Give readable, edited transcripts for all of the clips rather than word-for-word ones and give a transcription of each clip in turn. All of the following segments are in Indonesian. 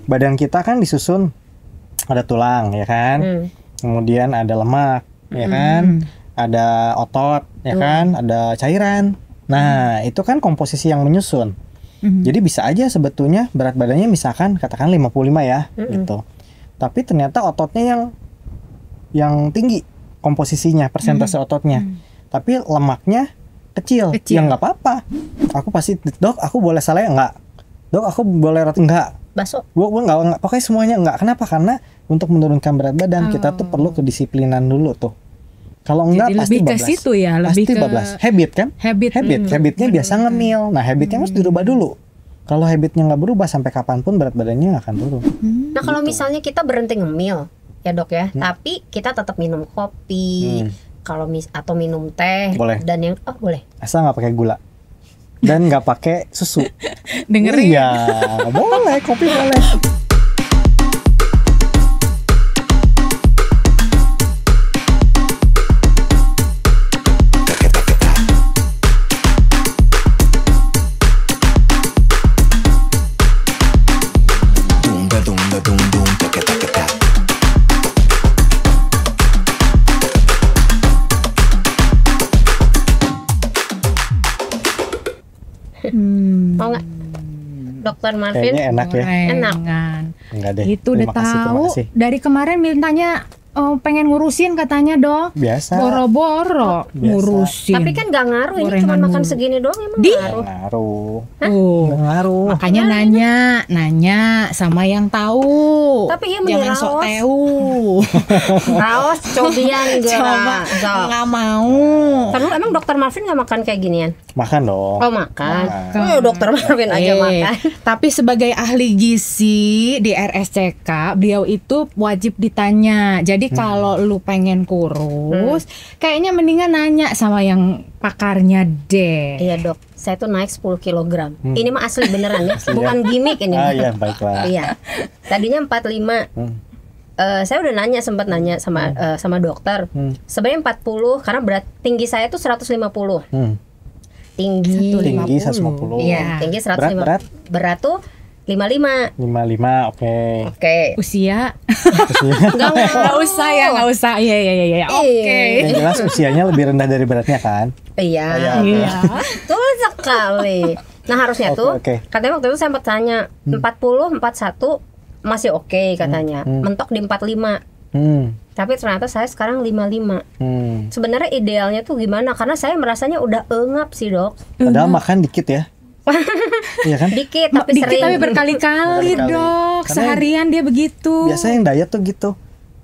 badan kita kan disusun ada tulang ya kan, kemudian ada lemak ya kan, ada otot ya kan, ada cairan. Nah itu kan komposisi yang menyusun. Jadi bisa aja sebetulnya berat badannya misalkan katakan 55 ya gitu, tapi ternyata ototnya yang tinggi komposisinya, persentase ototnya, tapi lemaknya kecil. Ya nggak apa-apa. Aku pasti, dok aku boleh salah ya? Nggak. Dok aku boleh roti? Nggak. Bakso? Gue nggak, pokoknya semuanya nggak. Kenapa? Karena untuk menurunkan berat badan kita tuh perlu kedisiplinan dulu tuh. Kalau enggak pasti lebih bablas. Ke situ ya, lebih pasti ke bablas. Habit kan? Habitnya biasa ngemil. Nah habitnya harus dirubah dulu. Kalau habitnya nggak berubah sampai kapanpun berat badannya nggak akan turun. Nah kalau misalnya kita berhenti ngemil ya dok ya, tapi kita tetap minum kopi, kalau atau minum teh, boleh. Dan yang boleh. Asal nggak pakai gula dan nggak pakai susu. Dengerin. Iya, boleh, kopi boleh. Mau nggak, Dokter Marvin? Kayaknya enak ya. Enak. Enggak deh. Itu udah tahu. Dari kemarin mintanya pengen ngurusin katanya dok. Biasa. Boro-boro ngurusin. Tapi kan nggak ngaruh. Ini cuma makan segini doang emang ngaruh. Ngaruh. Makanya nanya sama yang tahu. Tapi ya jangan sok tahu. Raos cobian nggak mau. Karena emang Dokter Marvin nggak makan kayak ginian? Makan dong. Oh makan. Dokter Marvin aja makan. Tapi sebagai ahli gizi di RSCK, beliau itu wajib ditanya. Jadi kalau lu pengen kurus, kayaknya mendingan nanya sama yang pakarnya deh. Iya dok, saya tuh naik 10 kg. Ini mah asli beneran ya, bukan gimmick ini. Iya baiklah. Iya, tadinya 45. Saya udah sempat nanya sama dokter. Sebenarnya 40 karena berat tinggi saya tuh 150. Tinggi 150. Iya, tinggi 150. Berat tuh 55, oke. Usia? Nggak usah. Iya. Oke. Yang jelas usianya lebih rendah dari beratnya kan? Iya. Betul sekali. Nah harusnya katanya waktu itu saya sempat tanya 40, 41 masih oke katanya. Mentok di 45. Tapi ternyata saya sekarang 55. Sebenarnya idealnya tuh gimana? Karena saya merasanya udah engap sih dok. Padahal makan dikit ya. Iya kan? Dikit tapi sering. Tapi berkali-kali dok. Karena seharian dia begitu. Biasa yang diet tuh gitu.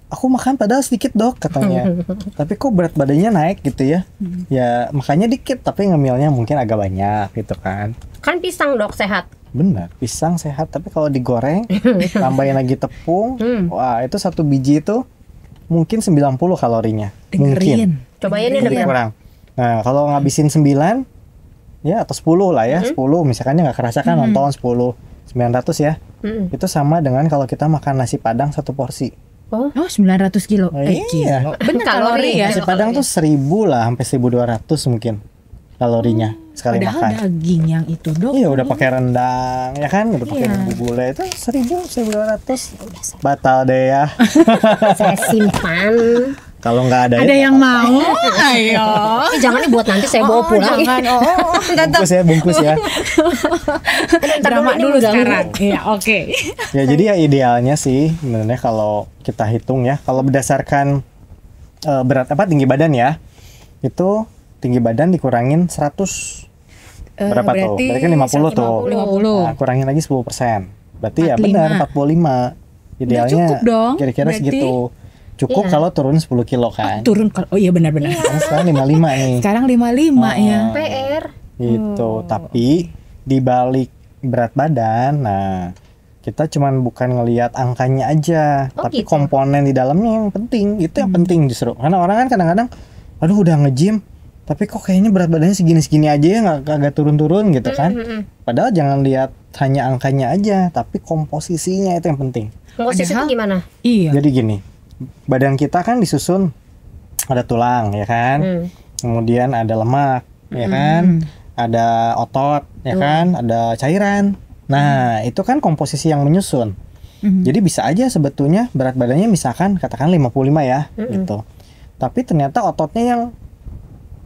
Aku makan padahal sedikit dok katanya. Tapi kok berat badannya naik gitu ya. Ya makanya dikit tapi ngemilnya mungkin agak banyak gitu kan. Kan pisang dok sehat. Benar, pisang sehat. Tapi kalau digoreng tambahin lagi tepung, wah itu satu biji itu mungkin 90 kalorinya. Mungkin. Cobain ini kurang. Nah kalau ngabisin 9 ya atau 10 lah ya, 10 misalkan nggak kerasa kan nonton 10 900 ya. Itu sama dengan kalau kita makan nasi padang satu porsi. Oh 900 kilo. Iya. Bener kalori ya. Nasi padang tuh 1000 lah sampai 1200 mungkin kalorinya sekali padahal makan. Daging yang itu dok. Iya udah pakai rendang ya kan, udah pakai bumbu gulai itu 1000 1200. Batal deh ya. Saya simpan. Kalau nggak ada yang mau, ayo. Jangan buat nanti saya bawa pulang. Jangan. Bungkus ya. Drama dulu sekarang. Iya, oke. Ya jadi ya idealnya sih sebenarnya kalau kita hitung ya, kalau berdasarkan tinggi badan ya, itu tinggi badan dikurangin 100 berapa tuh? Berarti kan 50 tuh. 50. Nah, kurangin lagi 10%. Berarti 45. Ya benar 45. Idealnya kira-kira segitu. Cukup kalau turun 10 kilo kan. Iya benar-benar. Sekarang 55 nih. Sekarang 55 ya. PR. Gitu. Tapi di balik berat badan, nah kita cuman bukan ngelihat angkanya aja, tapi komponen di dalamnya yang penting. Itu yang penting justru. Karena orang kan kadang-kadang, aduh udah nge-gym, tapi kok kayaknya berat badannya segini-segini aja ya, nggak turun-turun gitu kan. Padahal jangan lihat hanya angkanya aja, tapi komposisinya itu yang penting. Komposisi itu gimana? Iya. Jadi gini, badan kita kan disusun ada tulang ya kan, kemudian ada lemak ya kan, ada otot ya kan, ada cairan. Nah itu kan komposisi yang menyusun. Jadi bisa aja sebetulnya berat badannya misalkan katakan 55 ya gitu. Tapi ternyata ototnya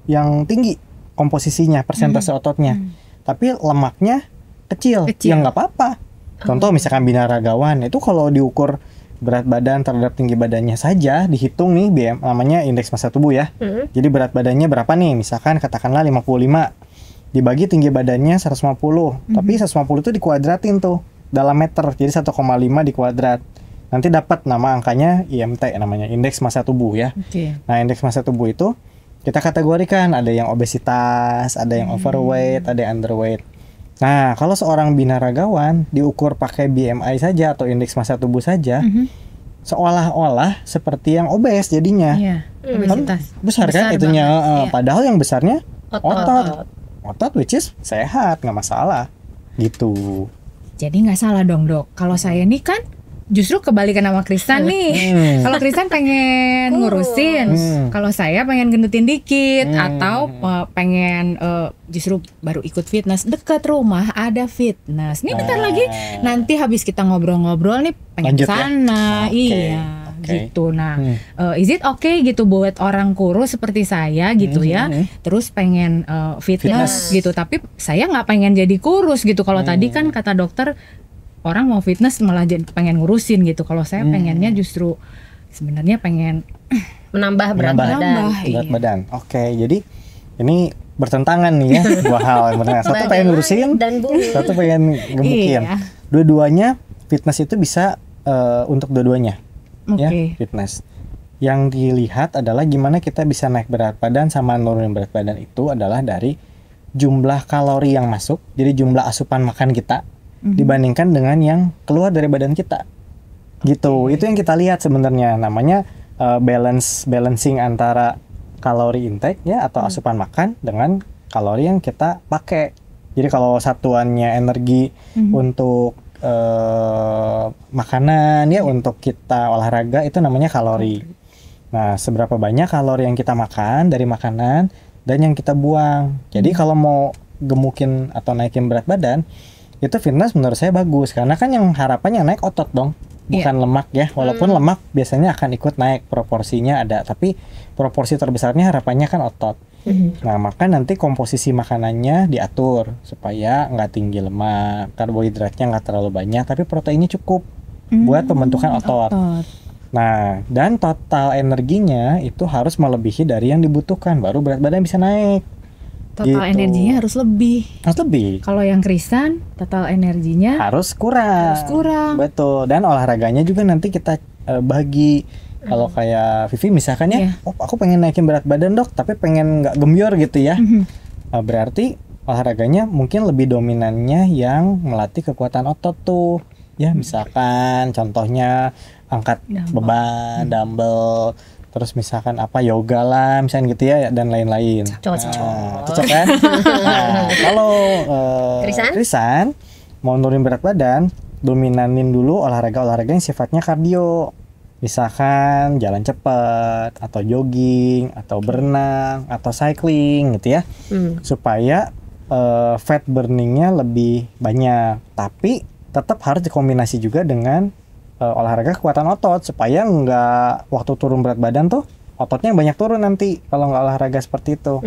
yang tinggi komposisinya, persentase ototnya. Tapi lemaknya kecil. Ya nggak apa-apa. Contoh misalkan binaragawan itu kalau diukur berat badan terhadap tinggi badannya saja dihitung nih namanya indeks massa tubuh ya. Jadi berat badannya berapa nih? Misalkan katakanlah 55 dibagi tinggi badannya 150. Tapi 150 itu dikuadratin tuh dalam meter, jadi 1,5 dikuadrat. Nanti dapat nama angkanya IMT namanya, indeks massa tubuh ya. Nah, indeks massa tubuh itu kita kategorikan, ada yang obesitas, ada yang overweight, ada yang underweight. Nah, kalau seorang binaragawan diukur pakai BMI saja atau indeks massa tubuh saja, seolah-olah seperti yang obes jadinya. Obesitas. Besar kan itunya, padahal yang besarnya otot which is sehat, nggak masalah gitu. Jadi nggak salah dong dok. Kalau saya nih kan justru kebalikan sama Krisan nih. Kalau Krisan pengen ngurusin, kalau saya pengen gendutin dikit atau pengen justru baru ikut fitness dekat rumah ada fitness. Nih bentar lagi nanti habis kita ngobrol-ngobrol nih pengen ke sana. Gitu. Nah, is it okay gitu buat orang kurus seperti saya gitu ya. Terus pengen fitness gitu, tapi saya nggak pengen jadi kurus gitu. Kalau tadi kan kata dokter orang mau fitness malah pengen ngurusin gitu. Kalau saya pengennya justru sebenarnya pengen menambah berat badan. Oke, jadi ini bertentangan nih ya dua hal. Satu pengen ngurusin dan satu pengen gemukin. Dua-duanya fitness itu bisa untuk dua-duanya. Ya, fitness. Yang dilihat adalah gimana kita bisa naik berat badan sama nurunin berat badan itu adalah dari jumlah kalori yang masuk, jadi jumlah asupan makan kita dibandingkan dengan yang keluar dari badan kita. Gitu. Itu yang kita lihat sebenarnya, namanya balancing antara kalori intake ya atau asupan makan dengan kalori yang kita pakai. Jadi kalau satuannya energi untuk makanan ya untuk kita olahraga itu namanya kalori. Nah, seberapa banyak kalori yang kita makan dari makanan dan yang kita buang. Jadi kalau mau gemukin atau naikin berat badan, itu fitness menurut saya bagus karena kan yang harapannya naik otot dong, bukan lemak ya. Walaupun lemak biasanya akan ikut naik, proporsinya ada, tapi proporsi terbesarnya harapannya kan otot. Nah, maka nanti komposisi makanannya diatur supaya nggak tinggi lemak, karbohidratnya nggak terlalu banyak, tapi proteinnya cukup buat pembentukan otot. Nah, dan total energinya itu harus melebihi dari yang dibutuhkan, baru berat badan bisa naik. Total energinya harus lebih. Kalau yang Krisan, total energinya harus kurang. Betul. Dan olahraganya juga nanti kita bagi. Kalau kayak Vivi misalkan ya, aku pengen naikin berat badan dok, tapi pengen nggak gembior gitu ya. Berarti olahraganya mungkin lebih dominannya yang melatih kekuatan otot tuh. Ya misalkan contohnya angkat beban, dumbbell, terus misalkan apa yoga lah, misalkan gitu ya dan lain-lain. Cocok kan? Nah, kalau Krisan mau nurunin berat badan, dominanin dulu olahraga yang sifatnya kardio. Misalkan jalan cepat, atau jogging, atau berenang, atau cycling gitu ya. Supaya fat burningnya lebih banyak. Tapi tetap harus dikombinasi juga dengan olahraga kekuatan otot. Supaya nggak waktu turun berat badan tuh ototnya banyak turun nanti kalau nggak olahraga seperti itu.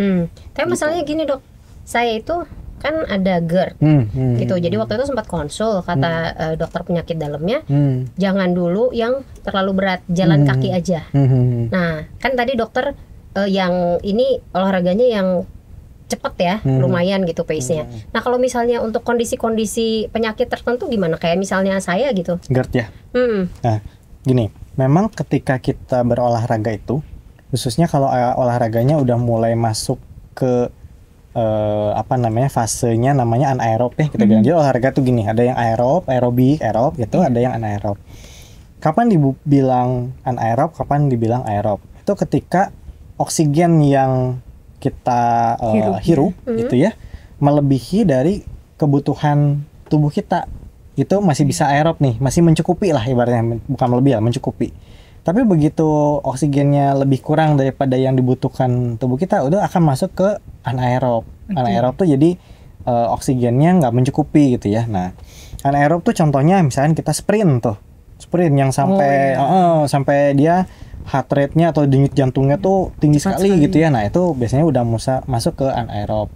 Tapi masalahnya gini dok, saya itu kan ada GERD gitu. Jadi waktu itu sempat konsul kata dokter penyakit dalamnya, jangan dulu yang terlalu berat, jalan kaki aja. Nah kan tadi dokter yang ini olahraganya yang cepet ya, lumayan gitu pace-nya. Nah kalau misalnya untuk kondisi-kondisi penyakit tertentu gimana? Kayak misalnya saya gitu. GERD ya. Nah gini, memang ketika kita berolahraga itu, khususnya kalau olahraganya udah mulai masuk ke fasenya namanya anaerob ya kita bilang. Jadi olahraga tuh gini, ada yang aerobik gitu, ada yang anaerob. Kapan dibilang anaerob, kapan dibilang aerob? Itu ketika oksigen yang kita hirup gitu ya melebihi dari kebutuhan tubuh kita. Itu masih bisa aerob nih, masih mencukupi lah ibaratnya, bukan lebih ya, mencukupi. Tapi begitu oksigennya lebih kurang daripada yang dibutuhkan tubuh kita, udah akan masuk ke anaerob. Anaerob tuh jadi oksigennya nggak mencukupi gitu ya. Nah, anaerob tuh contohnya misalnya kita sprint tuh. sprint yang sampai sampai dia heart rate-nya atau denyut jantungnya tuh tinggi sekali gitu ya. Nah, itu biasanya udah masuk ke anaerob.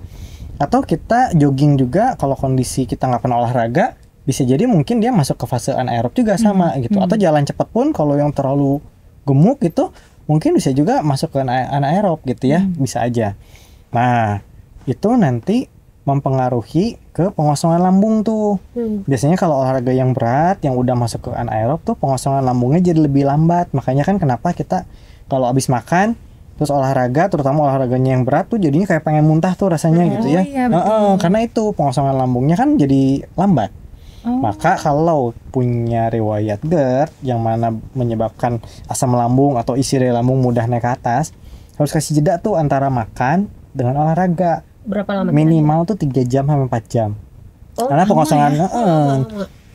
Atau kita jogging juga kalau kondisi kita nggak pernah olahraga, bisa jadi mungkin dia masuk ke fase anaerob juga sama gitu. Atau jalan cepat pun kalau yang terlalu gemuk gitu mungkin bisa juga masuk ke anaerob gitu ya, bisa aja. Nah, itu nanti mempengaruhi ke pengosongan lambung tuh. Biasanya kalau olahraga yang berat, yang udah masuk ke anaerob tuh pengosongan lambungnya jadi lebih lambat. Makanya kan kenapa kita kalau habis makan terus olahraga, terutama olahraganya yang berat tuh jadinya kayak pengen muntah tuh rasanya gitu ya. Iya, karena itu pengosongan lambungnya kan jadi lambat. Maka kalau punya riwayat GERD yang mana menyebabkan asam lambung atau isi rel lambung mudah naik ke atas, harus kasih jeda tuh antara makan dengan olahraga. Berapa lama? Minimal tuh 3 jam sampai 4 jam. Karena pengosongan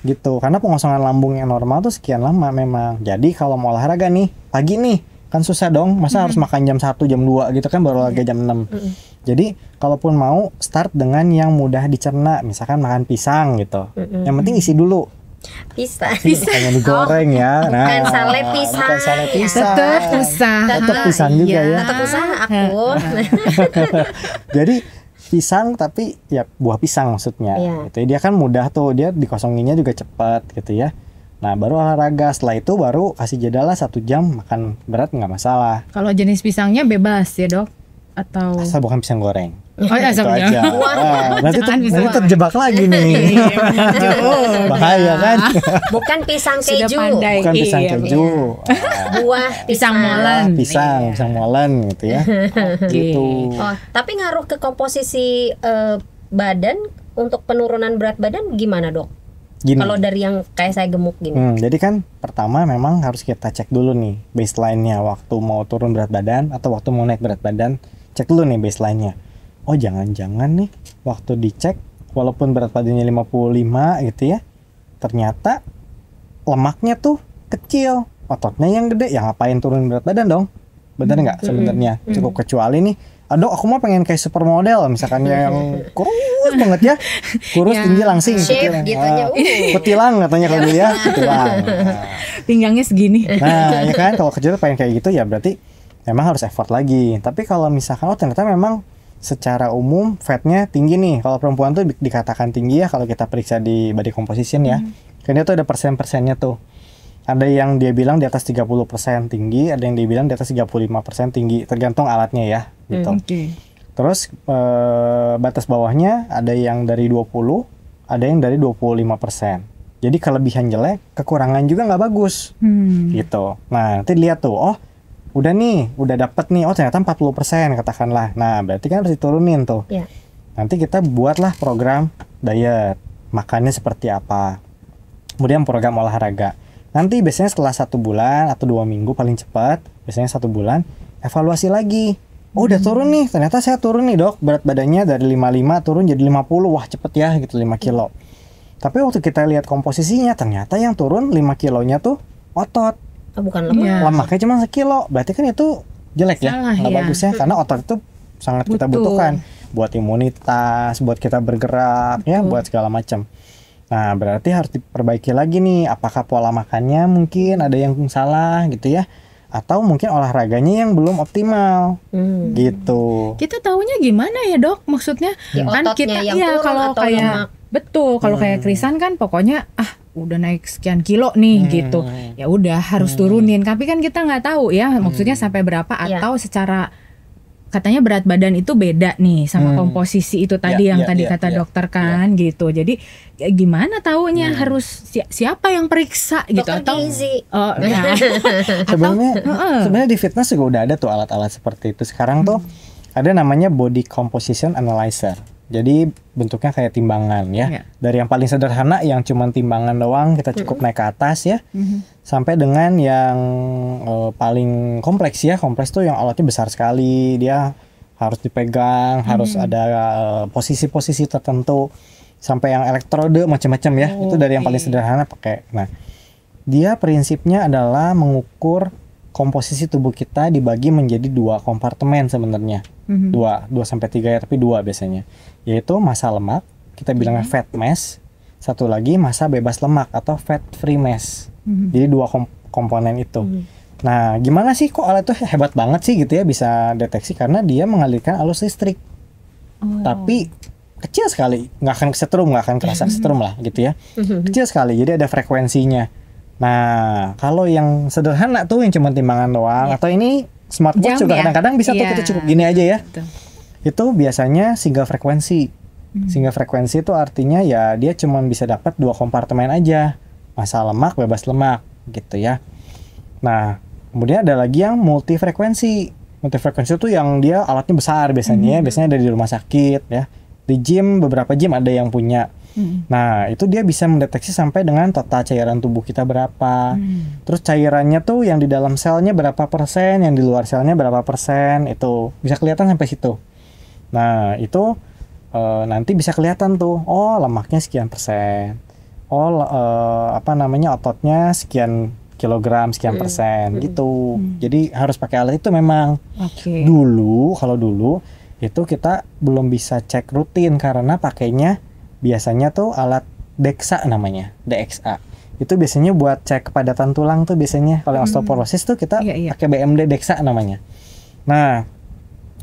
gitu. Karena pengosongan lambung yang normal tuh sekian lama memang. Jadi kalau mau olahraga nih, pagi nih, kan susah dong. Masa harus makan jam 1, jam 2 gitu kan, baru olahraga jam 6. Jadi kalaupun mau start dengan yang mudah dicerna, misalkan makan pisang gitu. Yang penting isi dulu. Pisang. Hanya digoreng ya. Nah, bukan sale pisang. Bukan sale pisang. Tetap pisang juga ya. Tetap usaha aku. Jadi pisang tapi ya buah pisang maksudnya. Gitu. Dia kan mudah tuh, dia dikosonginnya juga cepat gitu ya. Nah, baru olahraga. Setelah itu baru kasih jeda lah 1 jam, makan berat nggak masalah. Kalau jenis pisangnya bebas ya, Dok? Atau asal bukan pisang goreng. Oh ya, aja. Nanti terjebak lagi nih. Bahaya kan? Bukan pisang keju. Bukan pisang keju. Buah pisang molen. Pisang molen gitu ya. Gitu. Oh, tapi ngaruh ke komposisi badan untuk penurunan berat badan gimana, Dok? Kalau dari yang kayak saya gemuk gini. Jadi kan pertama memang harus kita cek dulu nih baseline-nya waktu mau turun berat badan atau waktu mau naik berat badan. Cek dulu nih baseline-nya. Oh, jangan-jangan nih waktu dicek walaupun berat badannya 55 gitu ya, ternyata lemaknya tuh kecil, ototnya yang gede. Ya ngapain turun berat badan dong? Bener nggak sebenarnya? Cukup kecuali nih, aduh aku mah pengen kayak supermodel misalkan yang kurus banget ya, kurus tinggi langsing gitu ya. Kutilang katanya kalau dia kutilang. Pinggangnya segini. Nah, ya kan kalau kecil pengen kayak gitu ya berarti memang harus effort lagi. Tapi kalau misalkan ternyata memang secara umum fatnya tinggi nih. Kalau perempuan tuh dikatakan tinggi ya kalau kita periksa di body composition ya. Karena itu ada persen-persennya tuh. Ada yang dia bilang di atas 30% tinggi, ada yang dia bilang di atas 35% tinggi, tergantung alatnya ya gitu. Terus batas bawahnya ada yang dari 20, ada yang dari 25%. Jadi kelebihan jelek, kekurangan juga nggak bagus. Gitu. Nah, nanti lihat tuh, oh udah dapet nih, oh ternyata 40% katakanlah. Nah, berarti kan harus diturunin tuh. Nanti kita buatlah program diet, makannya seperti apa. Kemudian program olahraga. Nanti biasanya setelah 1 bulan atau 2 minggu paling cepat, biasanya 1 bulan, evaluasi lagi. Oh udah turun nih, ternyata saya turun nih dok, berat badannya dari 55 turun jadi 50, wah cepet ya gitu 5 kilo. Tapi waktu kita lihat komposisinya, ternyata yang turun 5 kilonya tuh otot. Bukan lemak. Lemaknya cuma 1 kilo, berarti kan itu jelek ya, nggak bagus ya, karena otot itu sangat kita butuhkan buat imunitas, buat kita bergerak, ya buat segala macam. Nah berarti harus diperbaiki lagi nih, apakah pola makannya mungkin ada yang salah gitu ya, atau mungkin olahraganya yang belum optimal gitu. Kita taunya gimana ya dok? Maksudnya kan kita ya kalau kayak lemak. Betul, kalau kayak Krisan kan pokoknya udah naik sekian kilo nih gitu, ya udah harus turunin. Tapi kan kita nggak tahu ya, maksudnya sampai berapa atau secara katanya berat badan itu beda nih sama komposisi itu tadi yang tadi kata dokter kan gitu. Jadi ya gimana taunya harus siapa yang periksa gitu atau sebenarnya di fitness juga udah ada tuh alat-alat seperti itu. Sekarang tuh ada namanya body composition analyzer. Jadi bentuknya kayak timbangan ya. Dari yang paling sederhana yang cuman timbangan doang kita cukup naik ke atas ya. Sampai dengan yang paling kompleks ya. Kompleks tuh yang alatnya besar sekali, dia harus dipegang, harus ada posisi-posisi tertentu, sampai yang elektrode macam-macam ya. Itu dari yang paling sederhana pakai. Nah, dia prinsipnya adalah mengukur komposisi tubuh kita dibagi menjadi 2 kompartemen sebenarnya. 2 sampai 3 ya, tapi 2 biasanya. Yaitu massa lemak, kita bilangnya fat mass, satu lagi massa bebas lemak atau fat free mass. Jadi 2 komponen itu. Nah, gimana sih kok alat itu hebat banget sih gitu ya bisa deteksi, karena dia mengalirkan arus listrik. Tapi kecil sekali, nggak akan kesetrum, nggak akan kerasa kesetrum lah gitu ya. Kecil sekali, jadi ada frekuensinya. Nah, kalau yang sederhana tuh yang cuma timbangan doang, atau ini smartwatch juga kadang-kadang bisa tuh kita cukup gini aja ya. Itu biasanya single frekuensi. Single frekuensi itu artinya ya dia cuma bisa dapat 2 kompartemen aja, massa lemak, bebas lemak gitu ya. Nah, kemudian ada lagi yang multifrekuensi. Multifrekuensi itu yang dia alatnya besar biasanya, biasanya ada di rumah sakit ya. Di gym, beberapa gym ada yang punya. Nah, itu dia bisa mendeteksi sampai dengan total cairan tubuh kita berapa. Terus cairannya tuh yang di dalam selnya berapa persen, yang di luar selnya berapa persen, itu bisa kelihatan sampai situ. Nah, itu nanti bisa kelihatan tuh, oh lemaknya sekian persen. Oh, ototnya sekian kilogram, sekian persen gitu. Jadi harus pakai alat itu memang. Kalau dulu itu kita belum bisa cek rutin karena pakainya biasanya tuh alat DEXA namanya, DXA. Itu biasanya buat cek kepadatan tulang tuh biasanya. Kalau osteoporosis tuh kita pakai BMD DEXA namanya. Nah,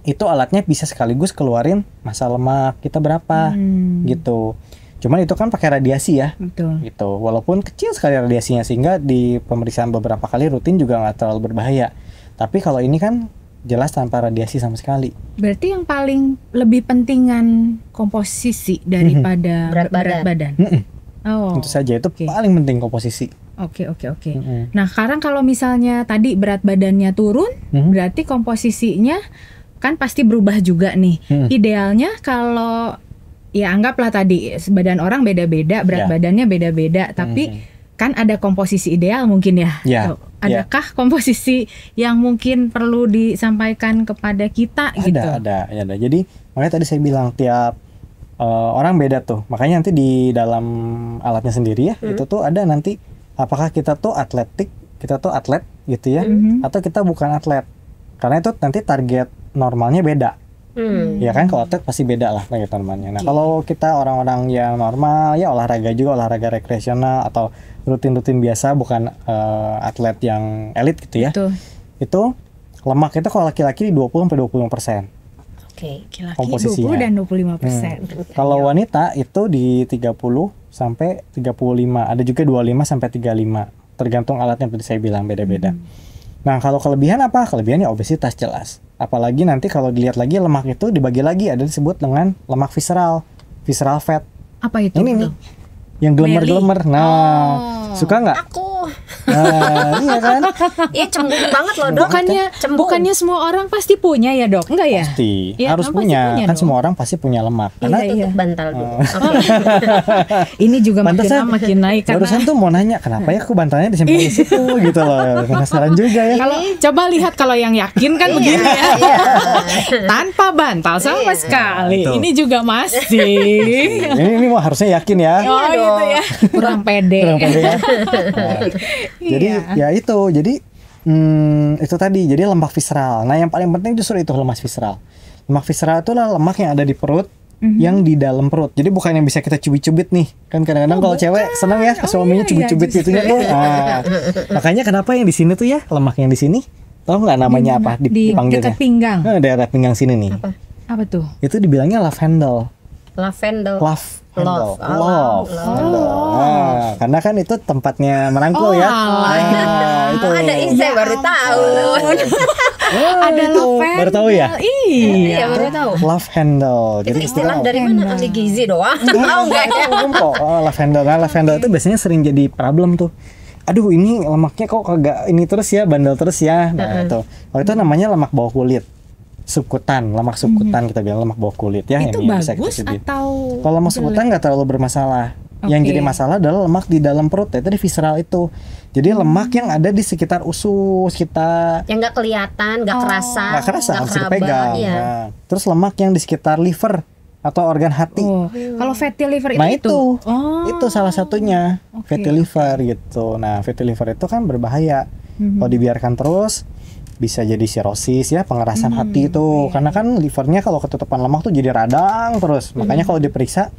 itu alatnya bisa sekaligus keluarin massa lemak kita berapa gitu. Cuman itu kan pakai radiasi ya. Gitu. Walaupun kecil sekali radiasinya sehingga di pemeriksaan beberapa kali rutin juga nggak terlalu berbahaya. Tapi kalau ini kan jelas tanpa radiasi sama sekali. Berarti yang paling lebih pentingan komposisi daripada berat badan. Tentu saja itu paling penting komposisi. Oke. Nah, sekarang kalau misalnya tadi berat badannya turun, berarti komposisinya kan pasti berubah juga nih. Idealnya kalau ya anggaplah tadi badan orang beda-beda, berat badannya beda-beda, tapi kan ada komposisi ideal mungkin ya. Adakah komposisi yang mungkin perlu disampaikan kepada kita gitu? Ada. Jadi makanya tadi saya bilang tiap orang beda tuh. Makanya nanti di dalam alatnya sendiri ya, itu tuh ada nanti apakah kita tuh atlet gitu ya, atau kita bukan atlet. Karena itu nanti target normalnya beda. Ya kan, kalau atlet pasti beda lah target normalnya. Nah, kalau kita orang-orang yang normal ya olahraga juga, olahraga rekreasional atau rutin-rutin biasa, bukan atlet yang elit gitu ya. Itu lemak itu kalau laki-laki di 20-25%. Komposisinya 20 dan 25%. Kalau wanita itu di 30-35, ada juga 25-35. Tergantung alatnya tadi saya bilang beda-beda. Nah, kalau kelebihan apa? Kelebihannya obesitas jelas. Apalagi nanti kalau dilihat lagi lemak itu dibagi lagi, ada disebut dengan lemak visceral fat. Apa itu? Ini nih, yang gelemer-gelemer. Nah, suka nggak? Aku. Nah, iya kan? Iya, cemburu banget loh, Dok. Bukannya semua orang pasti punya ya, Dok? Enggak ya? Pasti. Ya, harus punya. Kan semua orang pasti punya lemak. Karena tutup bantal dulu. Ini juga makin naik karena barusan tuh mau nanya, kenapa ya aku bantalnya disimpan di situ gitu loh. Penasaran juga ya. Kalau coba lihat kalau yang yakin kan begini ya. Tanpa bantal sama sekali. Ini juga masih. Ini mau harusnya yakin ya. Oh, gitu ya. Kurang pede. Ya. Jadi ya itu, jadi itu tadi, jadi lemak visceral. Nah, yang paling penting justru itu lemak visceral. Lemak visceral itu adalah lemak yang ada di perut, yang di dalam perut. Jadi bukan yang bisa kita cubit-cubit nih. Kan kadang-kadang kalau cewek senang ya suaminya cubit-cubit gitu ya. Makanya kenapa yang di sini tuh ya, lemak yang di sini, tahu nggak namanya apa dipanggilnya? Dekat pinggang. Daerah pinggang sini nih. Apa tuh? Itu dibilangnya love handle. Love. Nah, karena kan itu tempatnya merangkul ya. Itu ada saya baru tahu. Ada love handle. Baru tahu ya? Iya, baru tahu. Love handle. Jadi istilah dari mana? Ahli gizi doang. Tahu enggak ya? Love handle. Nah, love handle itu biasanya sering jadi problem tuh. Aduh, ini lemaknya kok kagak ini terus ya, bandel terus ya. Nah, itu. Kalau itu namanya lemak bawah kulit. Subkutan, lemak subkutan kita bilang, lemak bawah kulit ya. Itu yang bagus bisa kita atau? Kalau lemak subkutan nggak terlalu bermasalah. Yang jadi masalah adalah lemak di dalam perut, itu di visceral itu. Jadi lemak yang ada di sekitar usus kita. Yang nggak kelihatan, nggak kerasa, harus dipegang. Iya. Nah, terus lemak yang di sekitar liver atau organ hati. Kalau fatty liver itu salah satunya. Fatty liver gitu. Nah, fatty liver itu kan berbahaya. Kalau dibiarkan terus bisa jadi sirosis ya, pengerasan hati itu. Karena kan livernya kalau ketutupan lemak tuh jadi radang terus. Makanya kalau diperiksa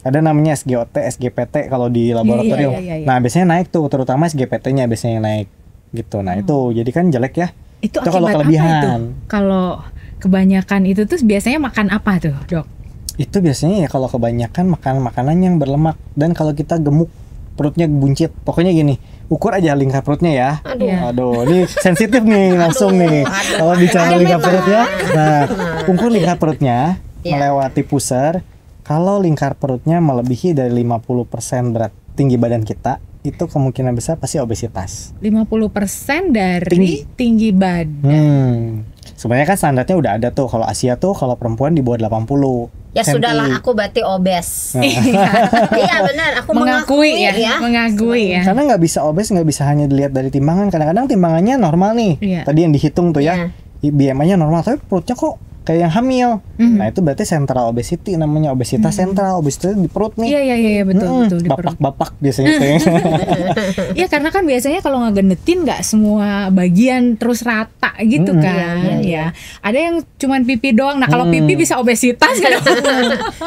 ada namanya SGOT, SGPT kalau di laboratorium. Nah, biasanya naik tuh, terutama SGPT-nya biasanya naik gitu. Nah, itu jadi kan jelek ya. Itu kalau kelebihan. Kalau kebanyakan itu tuh biasanya makan apa tuh, Dok? Itu biasanya ya kalau kebanyakan makan makanan yang berlemak, dan kalau kita gemuk, perutnya buncit. Pokoknya gini, ukur aja lingkar perutnya ya. Aduh, ini sensitif nih langsung nih. Kalau bicara lingkar perutnya, nah, ukur lingkar perutnya melewati pusar. Kalau lingkar perutnya melebihi dari 50% berat tinggi badan kita, itu kemungkinan besar pasti obesitas. 50% dari tinggi badan. Sebenarnya kan standarnya udah ada tuh. Kalau Asia tuh kalau perempuan di bawah 80. Ya sudahlah, aku berarti obes. Iya benar, aku mengakui ya. Mengakui ya. Karena nggak bisa obes, nggak bisa hanya dilihat dari timbangan. Kadang-kadang timbangannya normal nih. Tadi yang dihitung tuh ya, BMI-nya normal, tapi perutnya kok kayak yang hamil. Nah, itu berarti central obesity namanya, obesitas sentral, obesitas di perut nih. Iya betul di perut. Bapak biasanya tuh. Iya, karena kan biasanya kalau ngegendetin nggak semua bagian terus rata gitu kan. Ya. Ada yang cuman pipi doang. Nah, kalau pipi bisa obesitas kan.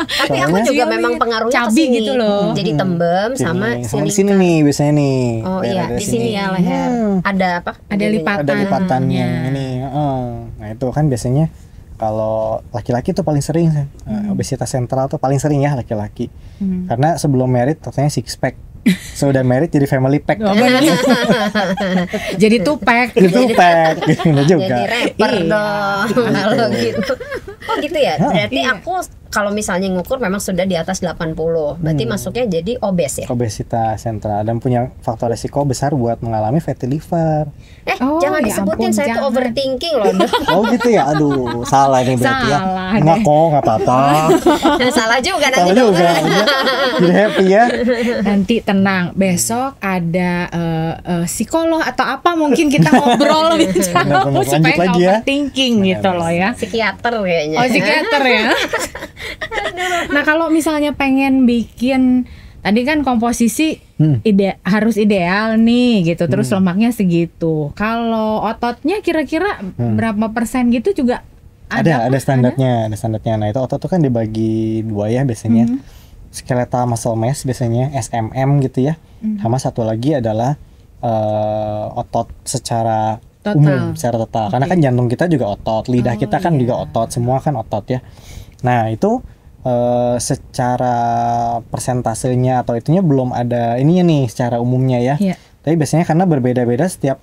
Tapi aku juga memang pengaruhnya cabi gitu loh. Jadi tembem sama sini nih biasanya nih. Oh iya, di sini ya leher. Ada apa? Ada lipatan. Ada lipatannya ini. Nah, itu kan biasanya kalau laki-laki tuh paling sering obesitas sentral tuh paling sering ya laki-laki. Karena sebelum married katanya six pack. Sudah married jadi family pack. Jadi two pack. Gitu juga. Jadi rapper dong. Kalau gitu. Oh gitu ya. Berarti aku kalau misalnya ngukur memang sudah di atas 80. Berarti masuknya jadi obes ya. Obesitas sentral dan punya faktor resiko besar buat mengalami fatty liver. Jangan disebutin, saya tuh overthinking loh. Oh gitu ya. Aduh, salah nih berarti ya. Enggak kok, enggak apa-apa. Salah juga nanti. Salah juga. Jadi happy ya. Nanti tenang, besok ada psikolog atau apa mungkin kita ngobrol bicara supaya nggak overthinking gitu loh ya. Psikiater kayaknya. Oh, psikiater ya. Nah, kalau misalnya pengen bikin tadi kan komposisi harus ideal nih gitu, terus lemaknya segitu. Kalau ototnya kira-kira berapa persen gitu juga ada standarnya. Nah, itu otot tuh kan dibagi dua ya biasanya. Skeletal muscle mass biasanya SMM gitu ya. Sama satu lagi adalah otot secara umum, secara total. Karena kan jantung kita juga otot, lidah kita kan juga otot, semua kan otot ya. Nah, itu secara persentasenya atau itunya belum ada ininya nih secara umumnya ya. Tapi biasanya karena berbeda-beda, setiap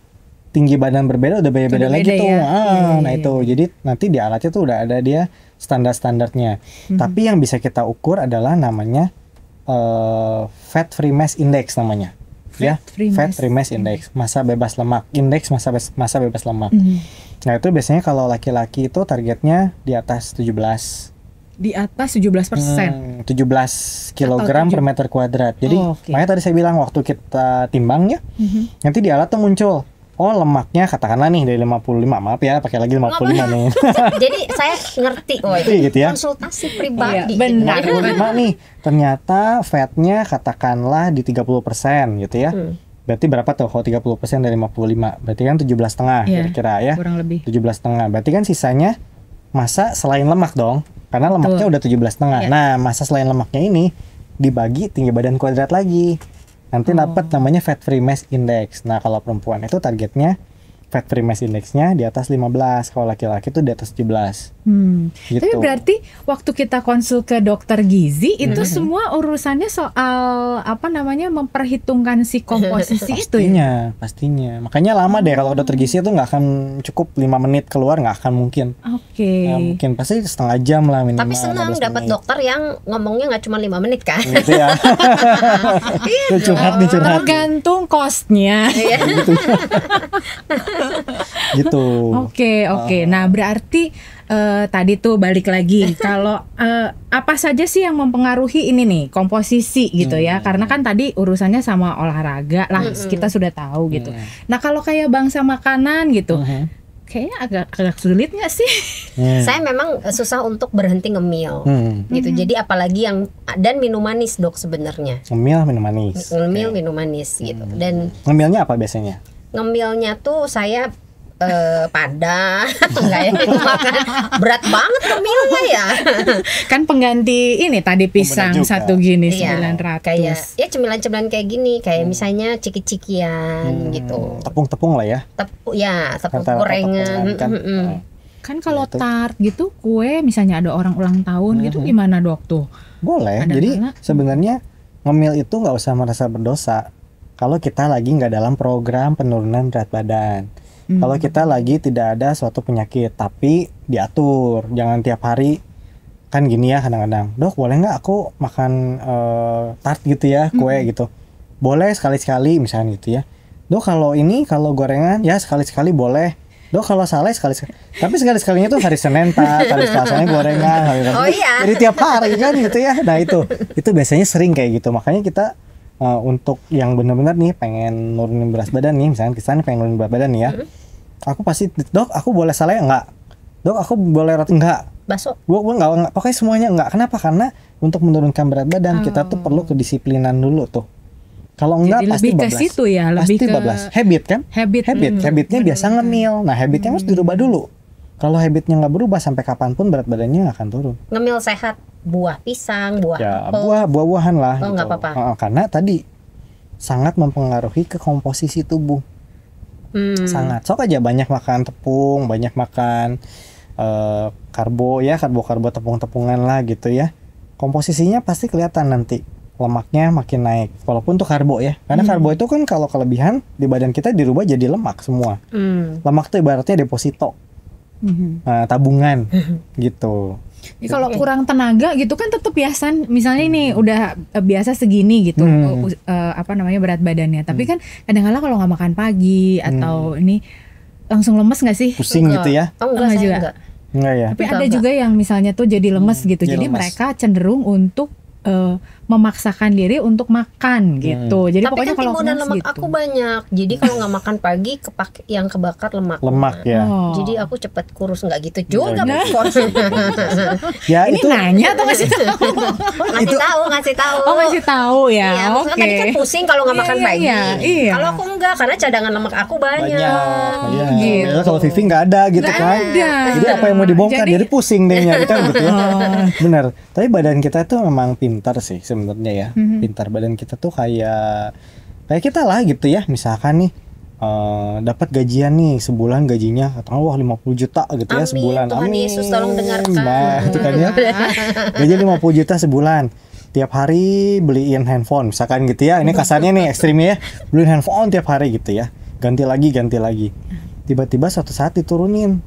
tinggi badan berbeda udah beda-beda lagi tuh. Nah itu jadi nanti di alatnya tuh udah ada dia standar-standarnya. Tapi yang bisa kita ukur adalah namanya fat free mass index namanya. Fat free mass index, massa bebas lemak, indeks massa bebas lemak. Nah itu biasanya kalau laki-laki itu targetnya di atas 17. Di atas 17%. 17 kilogram per meter kuadrat. Jadi makanya tadi saya bilang waktu kita timbang ya, nanti di alat tuh muncul, oh lemaknya katakanlah nih dari 55, maaf ya pakai lagi 55 nih. Jadi saya ngerti, gitu ya. Konsultasi pribadi. Benar. Nih, ternyata fatnya katakanlah di 30% gitu ya. Berarti berapa tuh kalau 30% dari 55? Berarti kan 17,5 kira-kira ya. Kurang lebih. 17,5. Berarti kan sisanya massa selain lemak dong. Karena lemaknya udah 17,5. Nah, massa selain lemaknya ini dibagi tinggi badan kuadrat lagi. Nanti dapat namanya fat free mass index. Nah, kalau perempuan itu targetnya fat free mass indexnya di atas 15, kalau laki-laki itu di atas 17. Gitu. Tapi berarti waktu kita konsul ke dokter gizi itu semua urusannya soal apa namanya memperhitungkan si komposisi itu ya? Pastinya. Makanya lama deh kalau dokter gizi itu nggak akan cukup 5 menit keluar, nggak akan mungkin. Nggak mungkin, pasti setengah jam lah minimal. Tapi senang dapat dokter yang ngomongnya nggak cuma 5 menit kan? Gitu ya. curhat. Tergantung cost-nya. Gitu. Oke. Nah, berarti tadi tuh balik lagi kalau apa saja sih yang mempengaruhi ini nih komposisi gitu ya, karena kan tadi urusannya sama olahraga lah kita sudah tahu gitu. Nah, kalau kayak bangsa makanan gitu kayaknya agak sulit nggak sih? Saya memang susah untuk berhenti ngemil gitu. Jadi apalagi yang dan minum manis dok sebenarnya. Ngemil minum manis. Minum manis gitu. Dan ngemilnya apa biasanya? Ngemilnya tuh saya Padang. Enggak ya, itu makan berat banget ngemilnya ya. Kan pengganti ini tadi pisang satu gini iya, 900. Kayak ya cemilan-cemilan kayak gini, kayak misalnya ciki-cikian gitu. Tepung-tepung lah ya. Tepung gorengan. Kan kalau tart gitu, kue misalnya ada orang ulang tahun gitu gimana dok tuh? Boleh. Jadi sebenarnya ngemil itu nggak usah merasa berdosa kalau kita lagi nggak dalam program penurunan berat badan. Kalau kita lagi tidak ada suatu penyakit, tapi diatur, jangan tiap hari. Kan gini ya kadang-kadang, dok boleh nggak aku makan tart gitu ya, kue gitu. Boleh sekali-sekali misalnya gitu ya. Dok kalau gorengan ya sekali-sekali boleh. Dok kalau saleh sekali-sekali. Tapi sekali-sekalinya tuh hari Senin tart, hari Selasanya gorengan, hari Rabu. Jadi tiap hari kan gitu ya. Nah itu biasanya sering kayak gitu. Makanya kita untuk yang benar-benar nih pengen nurunin berat badan nih, misalnya kita nih pengen nurunin berat badan nih ya. Aku pasti, dok aku boleh saleh enggak? Dok aku boleh roti enggak? Bakso? Gue enggak, pokoknya semuanya enggak. Kenapa? Karena untuk menurunkan berat badan kita tuh perlu kedisiplinan dulu tuh. Kalau enggak pasti bablas. Situ ya, lebih pasti ke bablas. Habit kan? Habitnya biasa ngemil. Nah habitnya harus dirubah dulu. Kalau habitnya nggak berubah sampai kapanpun berat badannya nggak akan turun. Ngemil sehat, buah pisang, buah apel. Buah-buahan lah. Oh nggak gitu. apa-apa. Karena tadi sangat mempengaruhi ke komposisi tubuh. Sangat. Sok aja banyak makan tepung, banyak makan karbo tepung-tepungan lah gitu ya. Komposisinya pasti kelihatan nanti. Lemaknya makin naik, walaupun tuh karbo ya, karena karbo itu kan kalau kelebihan di badan kita dirubah jadi lemak semua. Lemak tuh ibaratnya deposito, tabungan gitu. Ya, kalau kurang tenaga gitu kan tetap biasa, misalnya ini udah biasa segini gitu, berat badannya, tapi kan kadang-kadang kalau nggak makan pagi atau ini langsung lemes nggak sih? Pusing gitu ya? Oh enggak, saya enggak. Enggak ya. Tapi ada juga yang misalnya tuh jadi lemes gitu, jadi mereka cenderung untuk memaksakan diri untuk makan gitu. Jadi tapi pokoknya kan kalau timbunan lemak gitu. aku banyak. Jadi kalau nggak makan pagi yang kebakar lemak. Ya. Jadi aku cepet kurus, nggak gitu juga. Ya ini itu nanya atau ngasih tahu? ngasih tahu. Oh ngasih tahu ya. Iya, maksudnya tadi kan pusing kalau nggak makan pagi. Iya. Kalau aku enggak, karena cadangan lemak aku banyak. Iya. Gitu. Kalau Vivi nggak ada gitu kan. Jadi apa yang mau dibongkar? Jadi pusing deh nyari kan gitu ya. Benar. Tapi badan kita tuh memang pintar sih sebenarnya ya. Pintar badan kita tuh kayak kita lah gitu ya. Misalkan nih dapat gajian nih sebulan, gajinya katakan wah 50 juta gitu ya sebulan. Tuhan Yesus tolong dengarkan. Nah itu kan ya. Gaji 50 juta sebulan, tiap hari beliin handphone misalkan gitu ya. Ini kasarnya nih ekstrimnya ya, beliin handphone tiap hari gitu ya, ganti lagi. Tiba-tiba suatu saat diturunin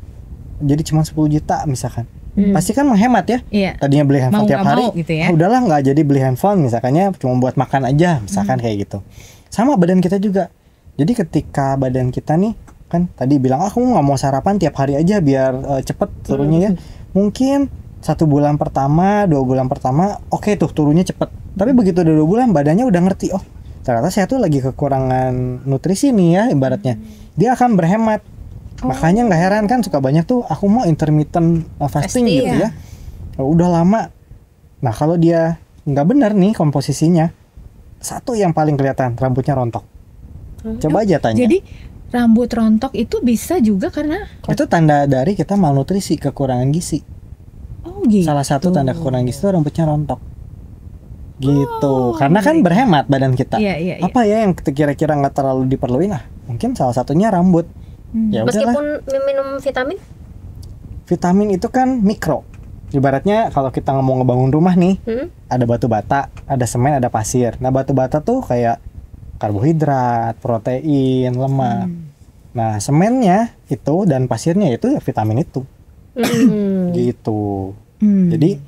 jadi cuma 10 juta misalkan. Pasti kan menghemat ya. Iya. Tadinya beli handphone tiap hari, gitu ya. Udahlah nggak jadi beli handphone, misalkannya cuma buat makan aja, misalkan kayak gitu. Sama badan kita juga. Jadi ketika badan kita nih, kan tadi bilang aku nggak mau sarapan tiap hari aja biar cepet turunnya ya. Mungkin 1 bulan pertama, 2 bulan pertama, oke tuh turunnya cepet. Tapi begitu udah 2 bulan badannya udah ngerti, oh ternyata saya tuh lagi kekurangan nutrisi nih ya ibaratnya. Dia akan berhemat. Makanya nggak heran kan suka banyak tuh aku mau intermittent fasting gitu ya. Udah lama. Nah kalau dia nggak benar nih komposisinya, satu yang paling kelihatan rambutnya rontok. Coba aja tanya. Jadi rambut rontok itu bisa juga karena itu tanda dari kita malnutrisi, kekurangan gizi. Oh gitu. Salah satu tanda kekurangan gizi itu rambutnya rontok. Gitu. Karena kan berhemat badan kita. Iya. Apa ya yang kira-kira nggak terlalu diperluin? Mungkin salah satunya rambut. Ya meskipun minum vitamin? Vitamin itu kan mikro. Ibaratnya kalau kita mau ngebangun rumah nih, ada batu bata, ada semen, ada pasir. Nah batu bata tuh kayak karbohidrat, protein, lemak. Nah semennya itu dan pasirnya itu ya vitamin itu. Gitu. Jadi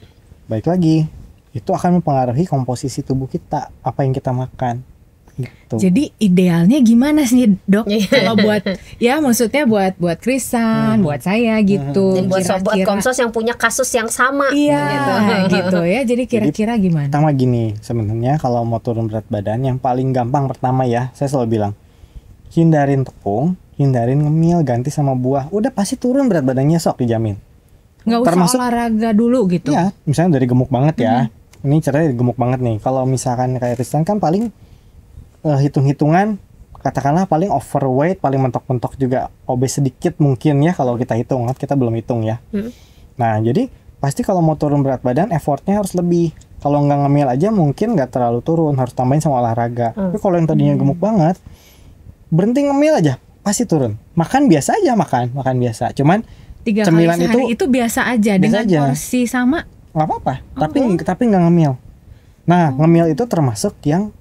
baik lagi, itu akan mempengaruhi komposisi tubuh kita, apa yang kita makan. Gitu. Jadi idealnya gimana sih dok? Kalau buat ya maksudnya buat Krisan, buat saya gitu. Dan buat sobat Komsos yang punya kasus yang sama. Iya gitu ya. Jadi kira-kira gimana? Pertama gini, sebenarnya kalau mau turun berat badan yang paling gampang pertama ya, saya selalu bilang hindarin tepung, hindarin ngemil, ganti sama buah. Udah pasti turun berat badannya sok dijamin. Nggak usah olahraga dulu gitu. Iya, misalnya dari gemuk banget ya. Ini ceritanya gemuk banget nih. Kalau misalkan kayak Tristan kan paling hitung-hitungan katakanlah paling overweight, paling mentok-mentok juga obes sedikit mungkin ya kalau kita hitung, kita belum hitung ya. Nah jadi pasti kalau mau turun berat badan effortnya harus lebih. Kalau nggak ngemil aja mungkin nggak terlalu turun, harus tambahin sama olahraga. Tapi kalau yang tadinya gemuk banget, berhenti ngemil aja pasti turun. Makan biasa aja, makan biasa. Cuman 3 cemilan kali sehari itu biasa aja dengan porsi sama. Nggak apa-apa, tapi nggak ngemil. Nah ngemil itu termasuk yang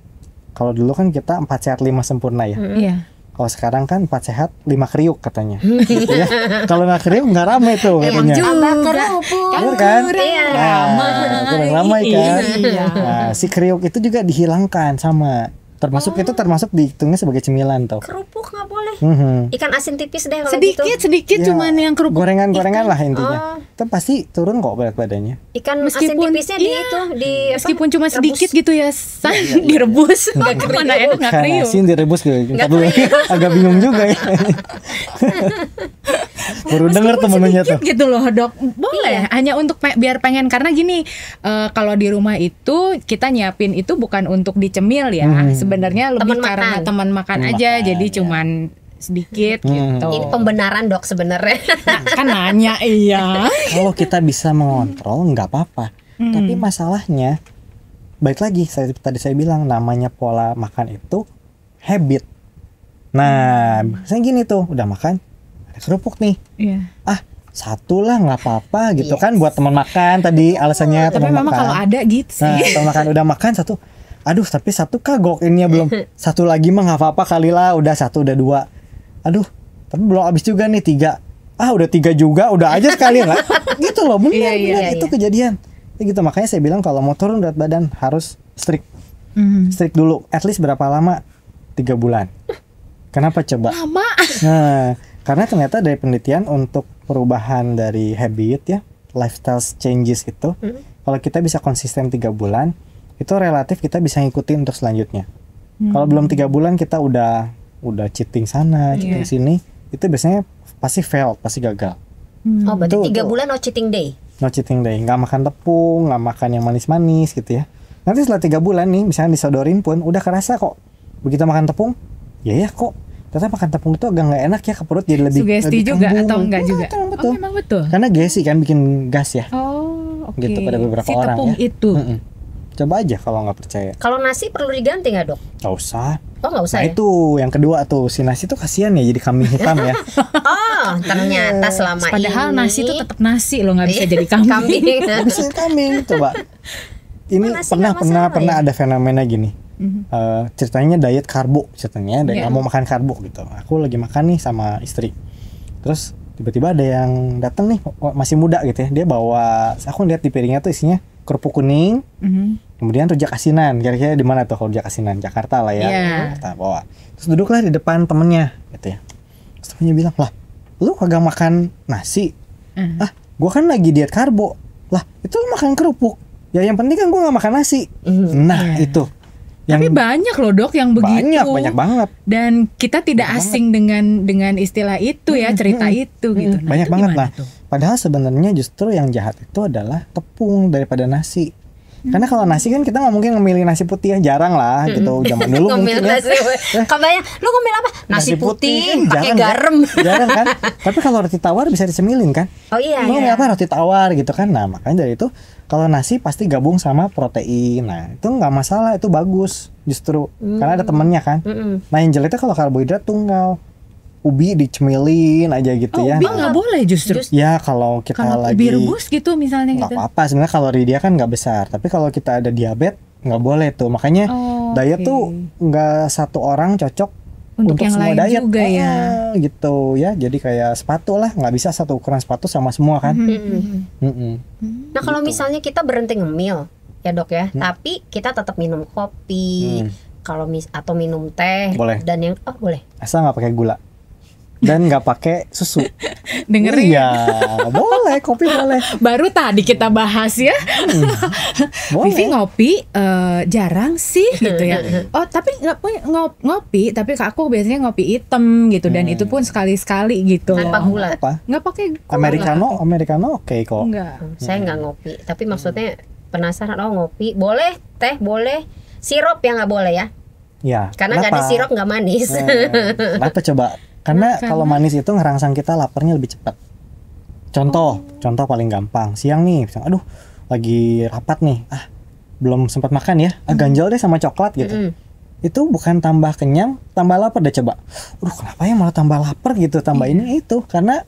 kalau dulu kan kita 4 sehat 5 sempurna ya. Iya. Kalau sekarang kan 4 sehat 5 kriuk katanya. Gitu ya. Kalau nggak kriuk nggak ramai tuh katanya. Bener kan? Kurang ramai kan. Nah, si kriuk itu juga dihilangkan sama. Termasuk dihitungnya sebagai cemilan tuh. Kerupuk nggak boleh. Ikan asin tipis deh kalau sedikit ya, cuman yang kerupuk. Gorengan lah intinya. Itu pasti turun kok berat badannya. Ikan asin tipisnya meskipun cuma sedikit gitu ya, direbus. Mana enak nggak kriuk. Asin direbus gitu. Agak bingung juga ya. Baru denger temennya tuh. Gitu loh dok, boleh. Hanya untuk biar pengen, karena gini, kalau di rumah itu kita nyiapin itu bukan untuk dicemil ya. Sebenarnya lebih karena teman makan aja, jadi cuman sedikit gitu. Ini pembenaran dok sebenarnya. Kan nanya iya. Kalau kita bisa mengontrol nggak apa-apa. Tapi masalahnya, baik lagi tadi saya bilang namanya pola makan itu habit. Nah, misalnya gini tuh, udah makan ada kerupuk nih. Satu lah nggak apa-apa gitu kan buat teman makan tadi alasannya teman makan. Tapi memang kalau ada gitu sih. Nah, teman makan udah makan satu. Aduh, tapi satu kagok ininya belum. Satu lagi mah nggak apa-apa kali lah. Udah 1, udah 2. Aduh, tapi belum habis juga nih 3. Udah 3 juga, udah aja sekalian lah. Gitu loh, benar itu kejadian. Ya gitu, makanya saya bilang kalau mau turun berat badan harus strict. Strict dulu. At least berapa lama? 3 bulan. Kenapa coba? Lama. Nah, karena ternyata dari penelitian untuk perubahan dari habit ya, lifestyle changes itu, kalau kita bisa konsisten 3 bulan, itu relatif kita bisa ngikutin untuk selanjutnya. Kalau belum 3 bulan kita udah cheating sana, cheating sini, itu biasanya pasti fail, pasti gagal. Oh, berarti 3 bulan no cheating day. No cheating day, nggak makan tepung, nggak makan yang manis-manis gitu ya. Nanti setelah 3 bulan nih, misalnya disodorin pun udah kerasa kok. Begitu makan tepung, ya kok. Ternyata makan tepung itu agak nggak enak ya ke perut, jadi lebih sugesti juga kembung. Atau enggak juga? Betul. Memang betul. Karena gesi kan bikin gas ya. Gitu pada beberapa orang tepung ya. Itu. Coba aja kalau nggak percaya. Kalau nasi perlu diganti nggak dok? Nggak usah. Oh nggak usah. Nah itu yang kedua tuh, si nasi tuh kasihan ya jadi kambing hitam ya. Ternyata selama padahal ini nasi itu tetap nasi loh, nggak bisa jadi kambing. Bisa kambing, coba. Ini pernah ada fenomena gini. Ceritanya diet karbo, ceritanya nggak mau makan karbo gitu. Aku lagi makan nih sama istri. Terus tiba-tiba ada yang datang nih, masih muda gitu ya. Dia bawa, aku lihat di piringnya tuh isinya kerupuk kuning, kemudian rujak asinan. Kira-kira di mana tuh kalau rujak asinan? Jakarta lah ya. Jakarta bawa. Terus duduklah di depan temennya gitu ya. Terus temennya bilang, lah lu kagak makan nasi? Gua kan lagi diet karbo. Lah itu lu makan kerupuk. Ya yang penting kan gua nggak makan nasi. Nah itu. Tapi banyak loh dok yang begitu. Banyak banget. Dan kita tidak asing dengan istilah itu ya, cerita itu gitu. Nah, banyak banget lah. Padahal sebenarnya justru yang jahat itu adalah tepung daripada nasi. Karena kalau nasi kan kita nggak mungkin ngemilih nasi putih ya, jarang lah gitu. Zaman dulu mungkin ya. Kabarnya lu ngemil apa? Nasi putih pakai garam. Jarang kan. Tapi kalau roti tawar bisa dicemilin kan. Oh iya. Lu ngemil apa? Roti tawar gitu kan. Nah makanya dari itu kalau nasi pasti gabung sama protein. Nah itu nggak masalah, itu bagus justru. Karena ada temennya kan. Nah yang jeleknya kalau karbohidrat tunggal. Ubi dicemilin aja gitu ya. Ubi nggak boleh justru. Ya kalau kita lagi ubi rebus gitu misalnya gitu. Nggak apa-apa, sebenarnya kalori dia kan nggak besar. Tapi kalau kita ada diabetes nggak boleh tuh. Makanya diet tuh nggak satu orang cocok untuk yang semua lain diet juga ya. Gitu ya. Jadi kayak sepatu lah, nggak bisa satu ukuran sepatu sama semua kan. Nah kalau misalnya kita berhenti ngemil ya dok ya, tapi kita tetap minum kopi, kalau atau minum teh, boleh. Dan yang boleh. Asal nggak pakai gula. Dan nggak pakai susu. Dengerin. Iya, boleh, kopi boleh. Baru tadi kita bahas ya. Vivi ngopi jarang sih gitu ya. Tapi nggak punya ngopi, tapi aku biasanya ngopi hitam gitu, dan itu pun sekali-sekali gitu. Tanpa gula. Nggak pakai gula. Americano oke kok. Enggak. Saya nggak ngopi, tapi maksudnya penasaran. Ngopi boleh, teh boleh, sirup ya nggak boleh ya. Ya. Karena nggak ada sirup, nggak manis. Kenapa coba? Karena kalau manis itu ngerangsang kita laparnya lebih cepat. Contoh paling gampang. Siang nih, aduh lagi rapat nih, belum sempat makan ya, ganjal deh sama coklat gitu. Itu bukan tambah kenyang, tambah lapar deh coba. Kenapa ya malah tambah lapar gitu, tambah ini itu. Karena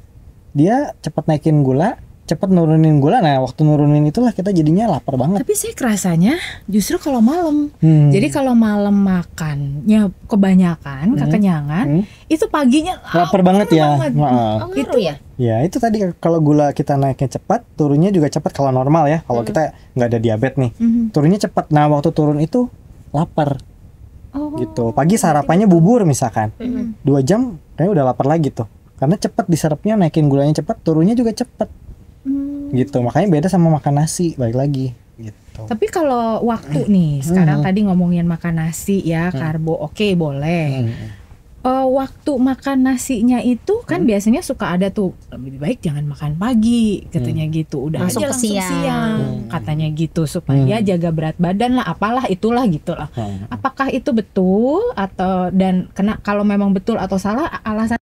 dia cepat naikin gula, cepat nurunin gula. Nah waktu nurunin itulah kita jadinya lapar banget. Tapi saya kerasanya justru kalau malam. Jadi kalau malam makannya kebanyakan, kekenyangan, itu paginya lapar banget ya. Itu ya. Ya itu tadi kalau gula kita naiknya cepat, turunnya juga cepat kalau normal ya. Kalau kita nggak ada diabetes nih, turunnya cepat. Nah waktu turun itu lapar. Gitu. Pagi sarapannya bubur misalkan, 2 jam kayaknya udah lapar lagi tuh. Karena cepat diserapnya, naikin gulanya cepat, turunnya juga cepat. Gitu, makanya beda sama makan nasi, balik lagi gitu. Tapi kalau waktu nih, sekarang tadi ngomongin makan nasi ya, karbo oke, boleh. Waktu makan nasinya itu kan biasanya suka ada tuh, lebih baik jangan makan pagi katanya gitu, udah langsung aja ke siang katanya gitu, supaya jaga berat badan lah, apalah itulah gitulah. Apakah itu betul atau kalau memang betul atau salah, alasan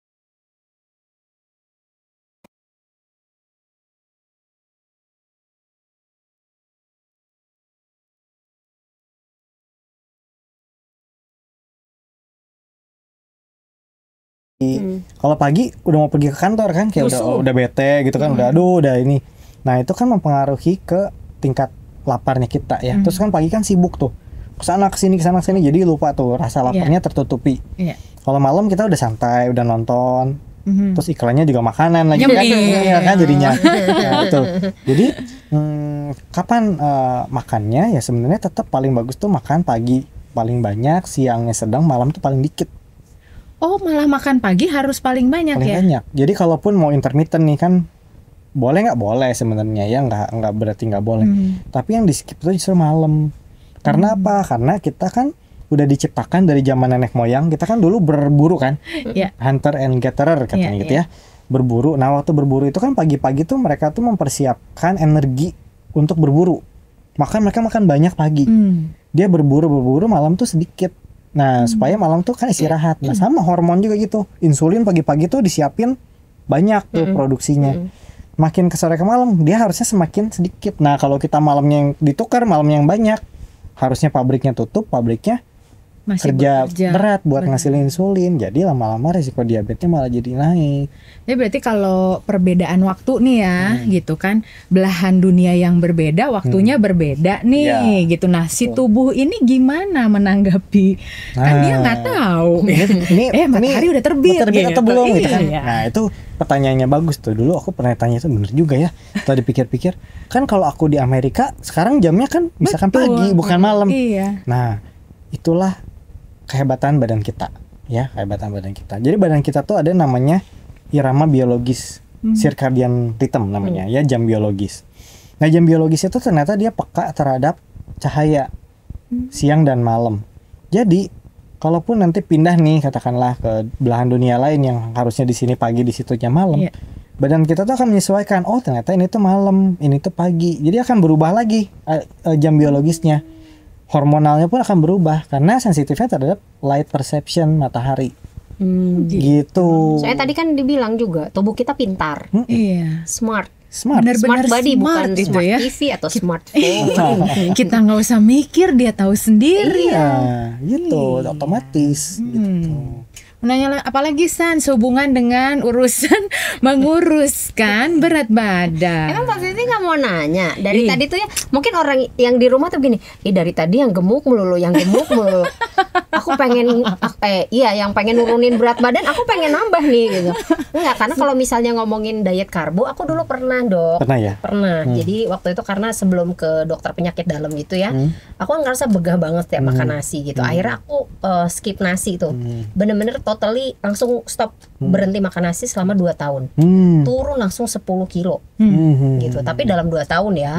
kalau pagi udah mau pergi ke kantor kan, kayak udah bete gitu kan, udah ini. Nah itu kan mempengaruhi ke tingkat laparnya kita ya. Terus kan pagi kan sibuk tuh, kesana kesini, jadi lupa tuh rasa laparnya tertutupi. Kalau malam kita udah santai, udah nonton, terus iklannya juga makanan lagi kan, kan jadinya. Betul. Jadi kapan makannya ya sebenarnya tetap paling bagus tuh makan pagi paling banyak, siangnya sedang, malam tuh paling dikit. Oh malah makan pagi harus paling banyak ya? Banyak. Jadi kalaupun mau intermittent nih kan boleh nggak boleh sebenarnya ya, nggak berarti nggak boleh. Tapi yang di skip itu justru malam. Karena apa? Karena kita kan udah diciptakan dari zaman nenek moyang. Kita kan dulu berburu kan, hunter and gatherer katanya gitu ya. Berburu. Nah waktu berburu itu kan pagi-pagi tuh mereka tuh mempersiapkan energi untuk berburu. Maka mereka makan banyak pagi. Dia berburu malam tuh sedikit. Nah supaya malam tuh kan istirahat. Nah sama hormon juga gitu, insulin pagi-pagi tuh disiapin banyak tuh produksinya. Makin ke sore ke malam dia harusnya semakin sedikit. Nah kalau kita malamnya yang ditukar, malamnya yang banyak, harusnya pabriknya tutup, pabriknya masih kerja berat buat ngasilin insulin. Jadi lama-lama resiko diabetesnya malah jadi naik. Jadi berarti kalau perbedaan waktu nih ya, gitu kan, belahan dunia yang berbeda, waktunya berbeda nih, gitu. Nah si tubuh ini gimana menanggapi? Kan dia nggak tahu. Matahari udah terbit gitu. Atau belum gitu kan? Nah itu pertanyaannya bagus tuh. Dulu aku pernah tanya itu, bener juga ya. Setelah dipikir-pikir, kan kalau aku di Amerika sekarang jamnya kan misalkan pagi bukan malam. Nah itulah kehebatan badan kita ya, kehebatan badan kita. Jadi badan kita tuh ada namanya irama biologis, circadian rhythm namanya ya, jam biologis. Nah jam biologis itu ternyata dia peka terhadap cahaya siang dan malam. Jadi kalaupun nanti pindah nih katakanlah ke belahan dunia lain yang harusnya di sini pagi, di situnya malam, badan kita tuh akan menyesuaikan. Oh ternyata ini tuh malam, ini tuh pagi. Jadi akan berubah lagi jam biologisnya. Hormonalnya pun akan berubah karena sensitifnya terhadap light perception matahari. Gitu. Saya tadi kan dibilang juga tubuh kita pintar. Smart. Benar-benar smart body, bukan itu smart ya. TV atau smartphone. Kita nggak usah mikir, dia tahu sendiri. Gitu, otomatis. Gitu. Nanya apalagi San, sehubungan dengan urusan menguruskan berat badan. Emang Pak Siti nggak mau nanya dari tadi tuh ya, mungkin orang yang di rumah tuh gini, dari tadi yang gemuk melulu, aku pengen yang pengen nurunin berat badan, aku pengen nambah nih gitu. Enggak, karena kalau misalnya ngomongin diet karbo, aku dulu pernah dok. Pernah. Jadi waktu itu karena sebelum ke dokter penyakit dalam gitu ya, aku ngerasa begah banget setiap makan nasi gitu. Akhirnya aku skip nasi tuh, bener-bener totally langsung stop, berhenti makan nasi selama 2 tahun. Turun langsung 10 kilo gitu. Tapi dalam 2 tahun ya,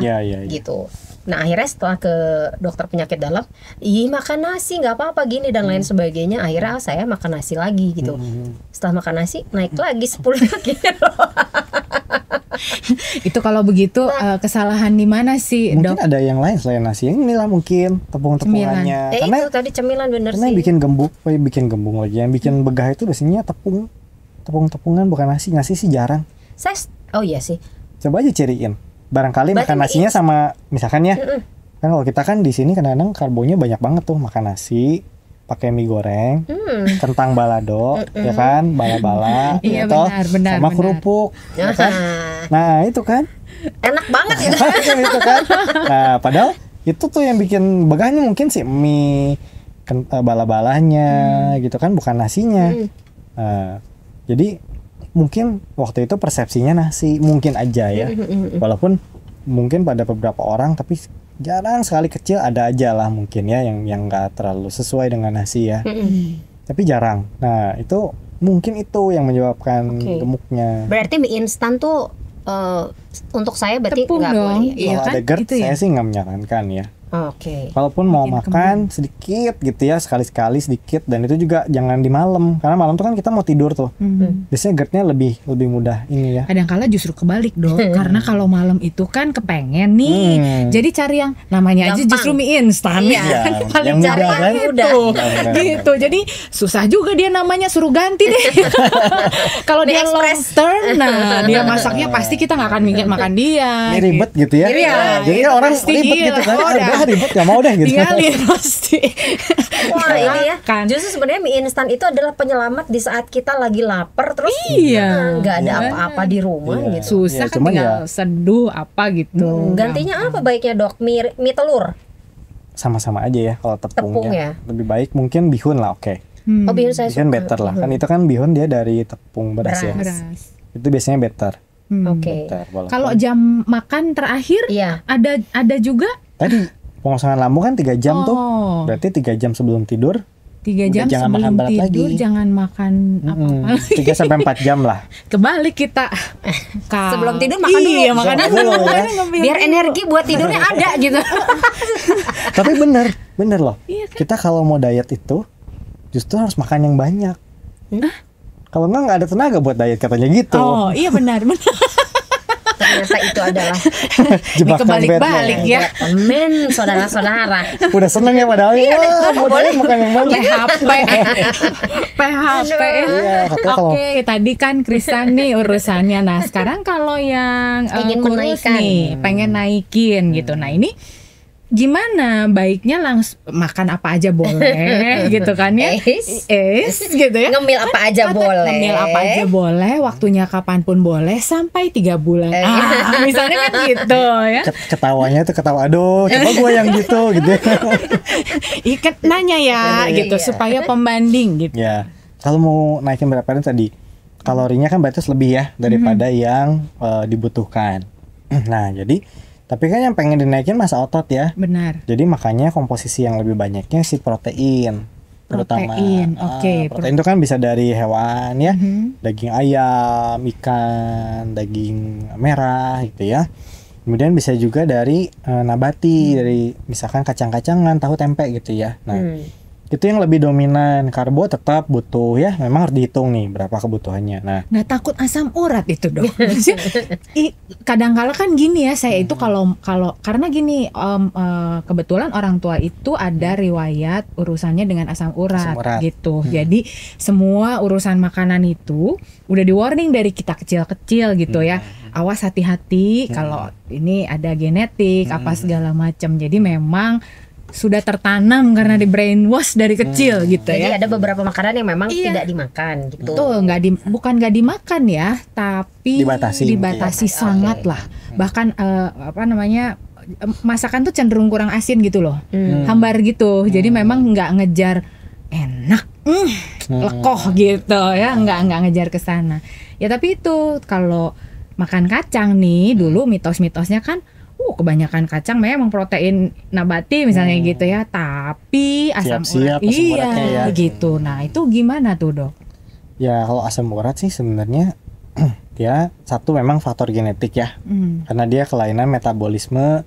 gitu. Nah akhirnya setelah ke dokter penyakit dalam, makan nasi nggak apa-apa gini dan lain sebagainya. Akhirnya saya makan nasi lagi gitu. Setelah makan nasi naik lagi 10 kilo. Itu kalau begitu kesalahan di mana sih, mungkin Dok? ada yang lain selain nasi. Inilah mungkin tepung-tepungannya. Karena itu tadi cemilan bener karena sih. bikin gembung lagi. Yang bikin begah itu biasanya tepung-tepungan bukan nasi. Nasi sih jarang. Oh iya sih. Coba aja ciriin. Barangkali Berarti makan nasinya sama misalkan ya. Kan kalau kita kan di sini kadang-kadang karbonya banyak banget tuh, makan nasi pakai mie goreng, kentang balado, ya kan, bala-bala, Iya, gitu, benar, sama kerupuk, ya kan? Nah itu kan, Enak banget ya. itu kan. Nah padahal itu tuh yang bikin begahnya mungkin sih mie bala-balanya, gitu kan, bukan nasinya. Nah, jadi mungkin waktu itu persepsinya nasi, mungkin aja ya, walaupun mungkin pada beberapa orang, tapi jarang sekali kecil ada aja lah mungkin ya yang nggak terlalu sesuai dengan nasi ya, tapi jarang. Nah itu mungkin itu yang menyebabkan gemuknya. Berarti mie instan tuh untuk saya berarti Tepung nggak dong. boleh. Iya Kalau kan? ada GERD Itu ya? saya sih nggak menyarankan ya. Oke. Kalaupun mau Bikin makan sedikit gitu ya, sekali-sekali sedikit, dan itu juga jangan di malam, karena malam tuh kan kita mau tidur tuh. Biasanya GERD-nya lebih mudah ini ya. Kadang-kala justru kebalik, Dok. Karena kalau malam itu kan kepengen nih. Jadi cari yang namanya aja Gampang. justru mie instan. Iya. Kan Yang paling mudah cari kan? itu. Mudah. Gitu. Jadi susah juga dia namanya, suruh ganti deh. Kalau Mie dia long express. term, nah dia masaknya pasti kita nggak akan mikir makan dia. Ini ribet gitu ya. Iya, Jadi itu orang pasti ribet iya. gitu kan. Oh, Udah dah. ribet ya mau deh gitu. Tinggalin pasti. Wah ini ya. Kan. Justru sebenarnya mie instan itu adalah penyelamat di saat kita lagi lapar terus Iya. nggak ada apa-apa di rumah Iya. gitu. Susah Ya, kan cuman tinggal ya- seduh apa gitu. Gantinya apa baiknya, Dok? Mie telur. Sama-sama aja ya kalau Tepung tepungnya. ya? Lebih baik mungkin bihun lah, oke. Oh, bihun saya Bihun suka. better lah. Kan itu kan bihun dia dari tepung beras ya. Beras. Itu biasanya better. Oke. Better, walaupun- Kalau jam makan terakhir Iya. ada juga tadi pengosongan lambung kan 3 jam tuh. Oh. Berarti 3 jam sebelum tidur 3 jam jangan makan sebelum berat tidur lagi. jangan makan apa-apa lagi. 3 sampai 4 jam lah. Kebalik kita. Sebelum tidur makan dulu. Iya, makan Makan dulu. dulu ya. Makanya ngambil Biar dulu. energi buat tidurnya ada gitu. Tapi bener loh. Iya kan? Kita kalau mau diet itu justru harus makan yang banyak. Kalau nggak ada tenaga buat diet katanya gitu. Oh, iya benar. Ternyata itu adalah Jebakan kebalik-balik Batman. ya. temen saudara-saudara. Udah seneng ya padahal. Wah, mau diet makan yang banyak. PHP. PHP. Iya, katanya kalau Oke, tadi kan Kristan nih urusannya. Nah, sekarang kalau yang Ingin kurus menaikkan. nih, pengen naikin gitu. Nah, ini gimana? Baiknya langsung makan apa aja boleh gitu kan ya? Gitu ya. Ngemil apa aja Atau boleh. ngemil apa aja boleh, waktunya kapanpun boleh sampai 3 bulan. Misalnya kan gitu ya. ketawanya itu ketawa aduh, coba gue yang gitu gitu. Ikat nanya ya Iya. gitu supaya pembanding gitu. Ya, kalau mau naikin berat badan tadi, kalorinya kan berarti lebih ya daripada yang dibutuhkan. Nah, jadi tapi kan yang pengen dinaikin masa otot ya. Benar. Jadi makanya komposisi yang lebih banyaknya si protein. Terutama Protein, oke. protein itu kan bisa dari hewan ya, daging ayam, ikan, daging merah gitu ya. Kemudian bisa juga dari nabati, dari misalkan kacang-kacangan, tahu, tempe gitu ya. Nah, itu yang lebih dominan. Karbo tetap butuh ya, memang harus dihitung nih berapa kebutuhannya. Nah, Nggak takut asam urat itu dong. Kadang-kala kan gini ya, saya itu kalau karena gini kebetulan orang tua itu ada riwayat urusannya dengan asam urat, Asam urat. gitu. Jadi semua urusan makanan itu udah di warning dari kita kecil-kecil gitu ya. Awas hati-hati kalau ini ada genetik apa segala macam. Jadi memang sudah tertanam karena di brainwash dari kecil gitu Jadi ya. ada beberapa makanan yang memang Iya. tidak dimakan gitu. Tuh bukan nggak dimakan ya, tapi Dibatasi. sangat lah. Bahkan masakan tuh cenderung kurang asin gitu loh, hambar gitu. Jadi memang nggak ngejar enak, lekoh gitu ya, nggak ngejar ke sana. Ya tapi itu kalau makan kacang nih dulu mitos-mitosnya kan. Kebanyakan kacang memang protein nabati misalnya gitu ya, tapi asam Siap-siap urat asam uratnya ya. gitu. Nah itu gimana tuh dok? ya kalau asam urat sih sebenarnya dia satu memang faktor genetik ya. Karena dia kelainan metabolisme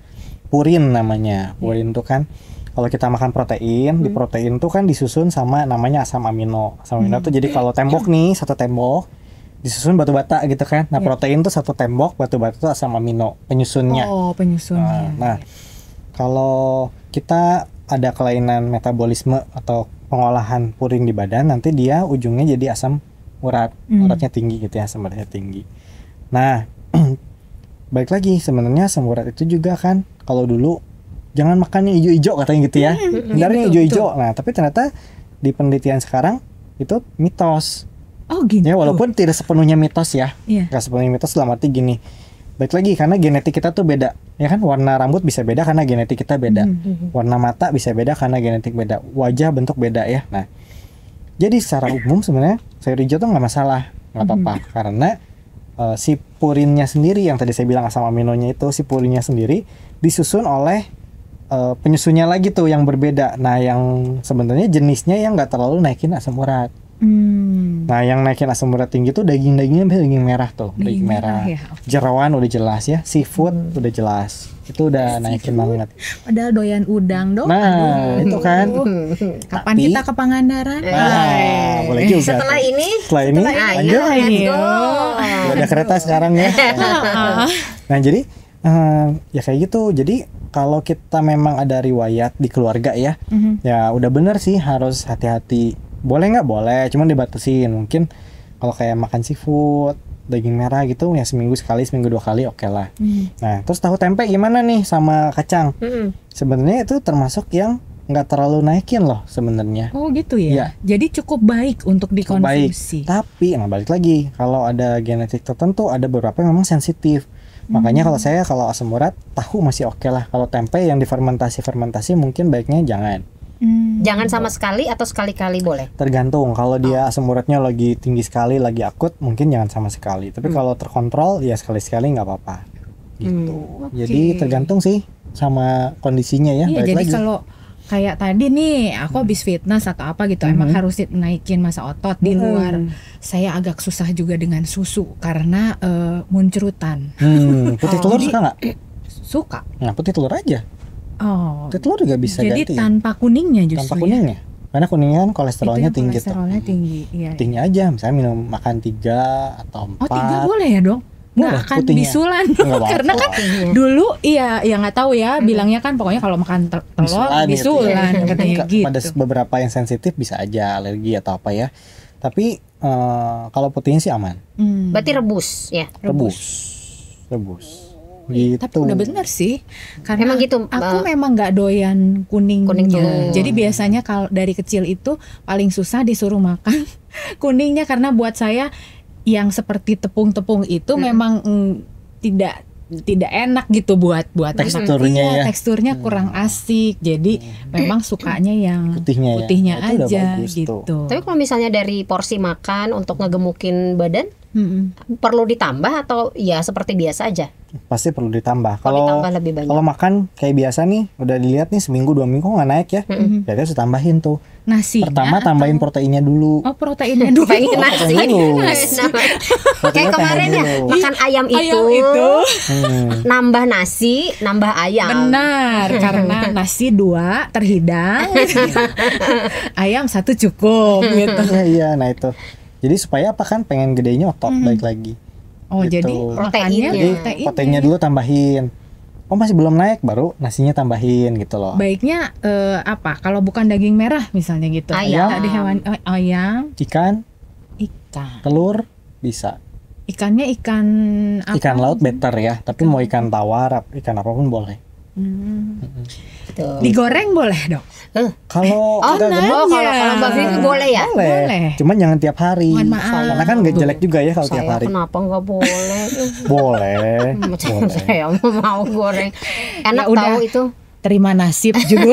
purin namanya. Purin itu kan kalau kita makan protein, di protein tuh kan disusun sama namanya asam amino. Asam amino tuh jadi kalau tembok nih, satu tembok disusun batu bata gitu kan. Nah, protein tuh satu tembok, batu bata tuh asam amino penyusunnya. Oh, penyusunnya. Nah, kalau kita ada kelainan metabolisme atau pengolahan purin di badan, nanti dia ujungnya jadi asam urat, uratnya tinggi gitu ya, asam uratnya tinggi. Nah, balik lagi sebenarnya asam urat itu juga kan, kalau dulu jangan makan yang hijau-hijau katanya gitu ya, hindarin hijau-hijau. Nah, tapi ternyata di penelitian sekarang itu mitos. Oh gitu. Ya walaupun tidak sepenuhnya mitos ya, nggak sepenuhnya mitos dalam arti gini. Balik lagi karena genetik kita tuh beda, ya kan? Warna rambut bisa beda karena genetik kita beda, warna mata bisa beda karena genetik beda, wajah bentuk beda ya. Nah, jadi secara umum sebenarnya sayur hijau tuh nggak masalah, nggak apa-apa, karena si purinnya sendiri yang tadi saya bilang asam aminonya itu, si purinnya sendiri disusun oleh penyusunnya lagi tuh yang berbeda. Nah, yang sebenarnya jenisnya yang nggak terlalu naikin asam urat. Nah, yang naikin asam urat tinggi tuh daging-dagingnya biasanya daging merah tuh, daging merah. Ya. Jeroan udah jelas ya, seafood udah jelas. Itu udah naikin banget. Padahal doyan udang dong. Nah, itu kan. Kapan kita ke Pangandaran? Boleh juga. Setelah ini lanjut. Ada kereta sekarang ya. Nah, jadi ya kayak gitu. Jadi kalau kita memang ada riwayat di keluarga ya, ya udah bener sih harus hati-hati. Boleh nggak? Boleh, cuman dibatasin. Mungkin kalau kayak makan seafood, daging merah gitu ya seminggu sekali, seminggu 2 kali oke lah. Nah, terus tahu tempe gimana nih sama kacang? Sebenarnya itu termasuk yang nggak terlalu naikin loh sebenarnya. Oh gitu ya? Jadi cukup baik untuk dikonsumsi. Tapi balik lagi, kalau ada genetik tertentu, ada beberapa yang memang sensitif. Makanya kalau asam urat, tahu masih oke lah. Kalau tempe yang difermentasi mungkin baiknya jangan. Jangan sama sekali atau sekali-kali boleh? Tergantung. Kalau dia asam uratnya lagi tinggi sekali, lagi akut, mungkin jangan sama sekali. Tapi kalau terkontrol, ya sekali-sekali nggak apa-apa. Gitu. Jadi tergantung sih sama kondisinya ya. Iya, jadi kalau kayak tadi nih, aku habis fitness atau apa gitu, emang harus naikin massa otot di luar. Saya agak susah juga dengan susu karena muncrutan. Putih telur suka nggak? Suka. Nah, putih telur aja. Putih telur juga bisa jadi ganti. Jadi tanpa kuningnya justru. Tanpa kuningnya. Karena kuningnya kan kolesterolnya tinggi. Kolesterolnya tinggi. Iya. Tinggi aja, misalnya makan 3 atau 4. Oh, 3 boleh ya dong? Nggak akan bisulan karena kan dulu ya nggak tahu ya, bilangnya kan pokoknya kalau makan telur bisulan katanya gitu. Pada beberapa yang sensitif bisa aja alergi atau apa ya. Tapi kalau putihnya sih aman. Berarti rebus ya? Rebus. Gitu. Tapi udah bener sih, karena memang gitu, aku memang nggak doyan kuningnya. Jadi biasanya kalau dari kecil itu paling susah disuruh makan kuningnya, karena buat saya yang seperti tepung-tepung itu memang tidak enak gitu buat teksturnya ya. Teksturnya kurang asik. Jadi memang sukanya yang putihnya aja gitu. Tapi kalau misalnya dari porsi makan untuk ngegemukin badan, perlu ditambah atau ya seperti biasa aja? Pasti perlu ditambah. Kalau makan kayak biasa nih, udah dilihat nih seminggu 2 minggu nggak naik ya, jadi harus tambahin tuh. Nasinya pertama tambahin proteinnya dulu. Oh, proteinnya dulu. Nasi. Kayak kemarin ya makan ayam itu. Nambah nasi, nambah ayam. Benar, karena nasi 2 terhidang, ayam 1 cukup gitu. Iya, nah itu. Jadi supaya apa kan, pengen gedenya otot balik lagi. Oh gitu. Jadi proteinnya dulu tambahin. Oh masih belum naik, baru nasinya tambahin gitu loh. Baiknya apa? Kalau bukan daging merah misalnya gitu. Ayam. Ada hewan ayam. Ikan. Telur bisa. Ikannya ikan apa? Ikan laut better ya. Tapi mau ikan tawar, ikan apapun boleh. Digoreng boleh dong? Kalau kalau Mbak Vivi boleh ya? Boleh. Cuman jangan tiap hari. Karena kan gak jelek juga ya kalau tiap hari. Kenapa nggak boleh? Boleh. Saya mau goreng. Enak tahu itu. Terima nasib juga.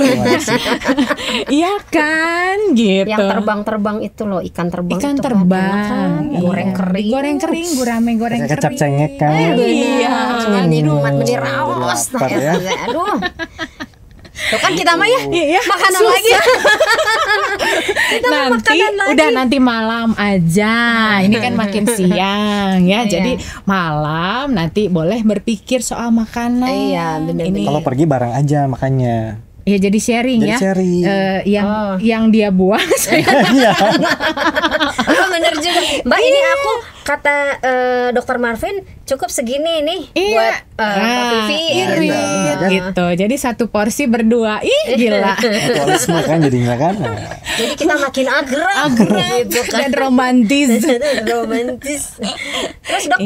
Iya kan, gitu. Yang terbang-terbang itu loh, ikan terbang. Ikan itu terbang. Kan, goreng kering. Goreng kering, gurame goreng kering. Kecap cengek kan. Iya. Ini umat meniraos. Aduh. Tuh kan kita mah ya makanan susah. Lagi. Nanti malam aja. Ini kan makin siang ya. Jadi malam nanti boleh berpikir soal makanan. Iya, benar. Kalau pergi bareng aja makanya. Ya jadi sharing. Sharing. Yang dia buang saya. bener juga. Mbak, ini aku kata Dokter Marvin cukup segini nih buat Mbak Vivi. Gitu. Jadi satu porsi berdua. Ih, gila. Mutualisme kan jadinya kan. Jadi kita makin akrab gitu kan. Dan romantis. Terus Dok,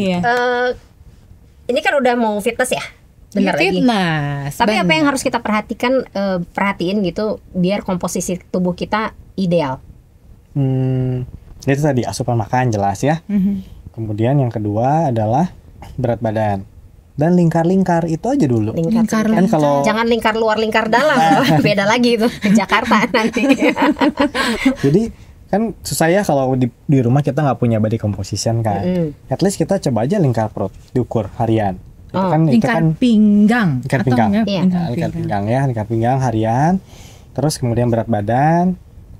ini kan udah mau fitness ya? Bentar lagi. Fitness. Tapi apa yang harus kita perhatiin gitu biar komposisi tubuh kita ideal? Itu tadi asupan makan jelas ya. Kemudian yang kedua adalah berat badan dan lingkar-lingkar itu aja dulu. Lingkar kan kalau jangan lingkar luar lingkar dalam, beda lagi itu ke Jakarta nanti. Jadi kan susah ya kalau di rumah kita nggak punya body composition kan. At least kita coba aja lingkar perut diukur harian. Lingkar pinggang. Lingkar pinggang harian. Terus kemudian berat badan,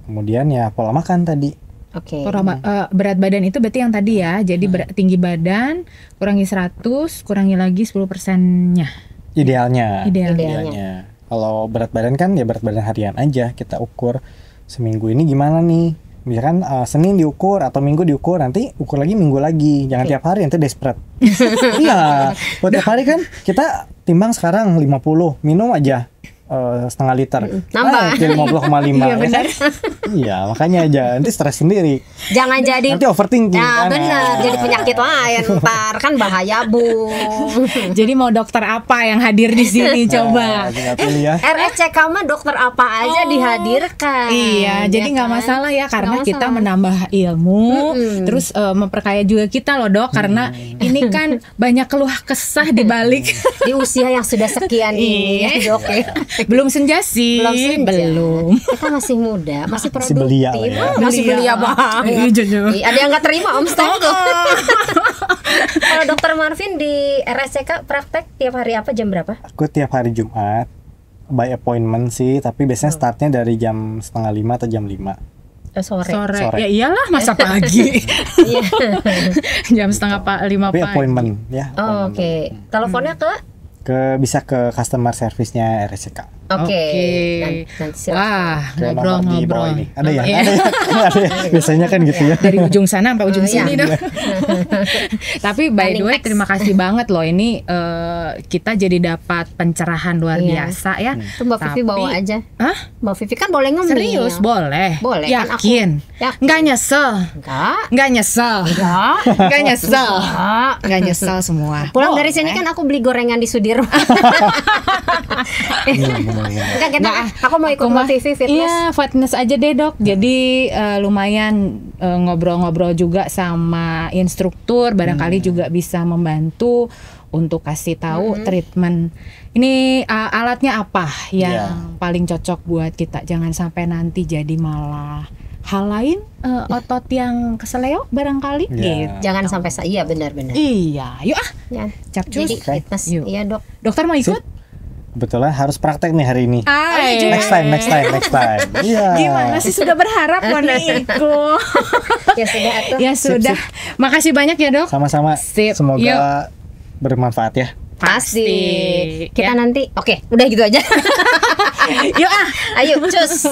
kemudian ya pola makan tadi. Oke. Berat badan itu berarti yang tadi ya. Jadi tinggi badan kurangi 100, kurangi lagi 10%-nya. Idealnya. Kalau berat badan kan ya berat badan harian aja kita ukur seminggu ini gimana nih. Misalkan Senin diukur atau Minggu diukur, nanti ukur lagi Minggu lagi. Jangan tiap hari, nanti desperate. Iya, buat tiap hari kan kita timbang sekarang 50, minum aja setengah liter. Nambah. 50,5. Iya benar. Iya, makanya aja nanti stres sendiri. Jangan jadi nanti overthinking. Nah, benar, jadi penyakit lain ntar kan bahaya, Bu. Jadi mau dokter apa yang hadir di sini coba? RSCK mah dokter apa aja dihadirkan. Iya, jadi nggak masalah ya karena kita menambah ilmu, terus memperkaya juga kita loh Dok, karena ini kan banyak keluh kesah di balik di usia yang sudah sekian ini ya Dok. Belum senja sih. Belum. Kita masih muda, masih produktif. Masih belia banget. Ada yang nggak terima Om Stop tuh. Kalau Dokter Marvin di RSCK praktek tiap hari apa, jam berapa? Aku tiap hari Jumat by appointment sih, tapi biasanya startnya dari jam 4:30 atau jam 5. Sore. Ya iyalah, masa pagi. Jam 4:30 pagi. Tapi appointment ya. Oke. Teleponnya bisa ke customer service-nya RSCK. Oke. Wah, ngobrol-ngobrol. Ada ya? Biasanya kan gitu ya. Dari ujung sana sampai ujung sini dong. Tapi by the way terima kasih banget loh, ini kita jadi dapat pencerahan luar biasa ya. Itu Mbak Vivi bawa aja. Mbak Vivi kan boleh ngemil. Serius boleh. Yakin. Nggak nyesel. Nggak nyesel semua. Pulang dari sini kan aku beli gorengan di Sudirman. Aku mau ikut motivasi fitness. Iya, fitness aja deh Dok. Jadi lumayan ngobrol-ngobrol juga sama instruktur, barangkali juga bisa membantu untuk kasih tahu treatment. Ini alatnya apa yang paling cocok buat kita. Jangan sampai nanti jadi malah hal lain, otot yang keseleo barangkali gitu. Jangan sampai iya benar-benar. Iya, yuk capcus. Jadi fitness. Iya Dok. Dokter mau ikut? Kebetulan harus praktek nih hari ini. Next time. Iya. Gimana sih, sudah berharap mau ikut? Ya sudah. Makasih banyak ya Dok. Sama-sama. Semoga bermanfaat ya. Pasti. Kita nanti. Oke, udah gitu aja. Yuk ayo cus.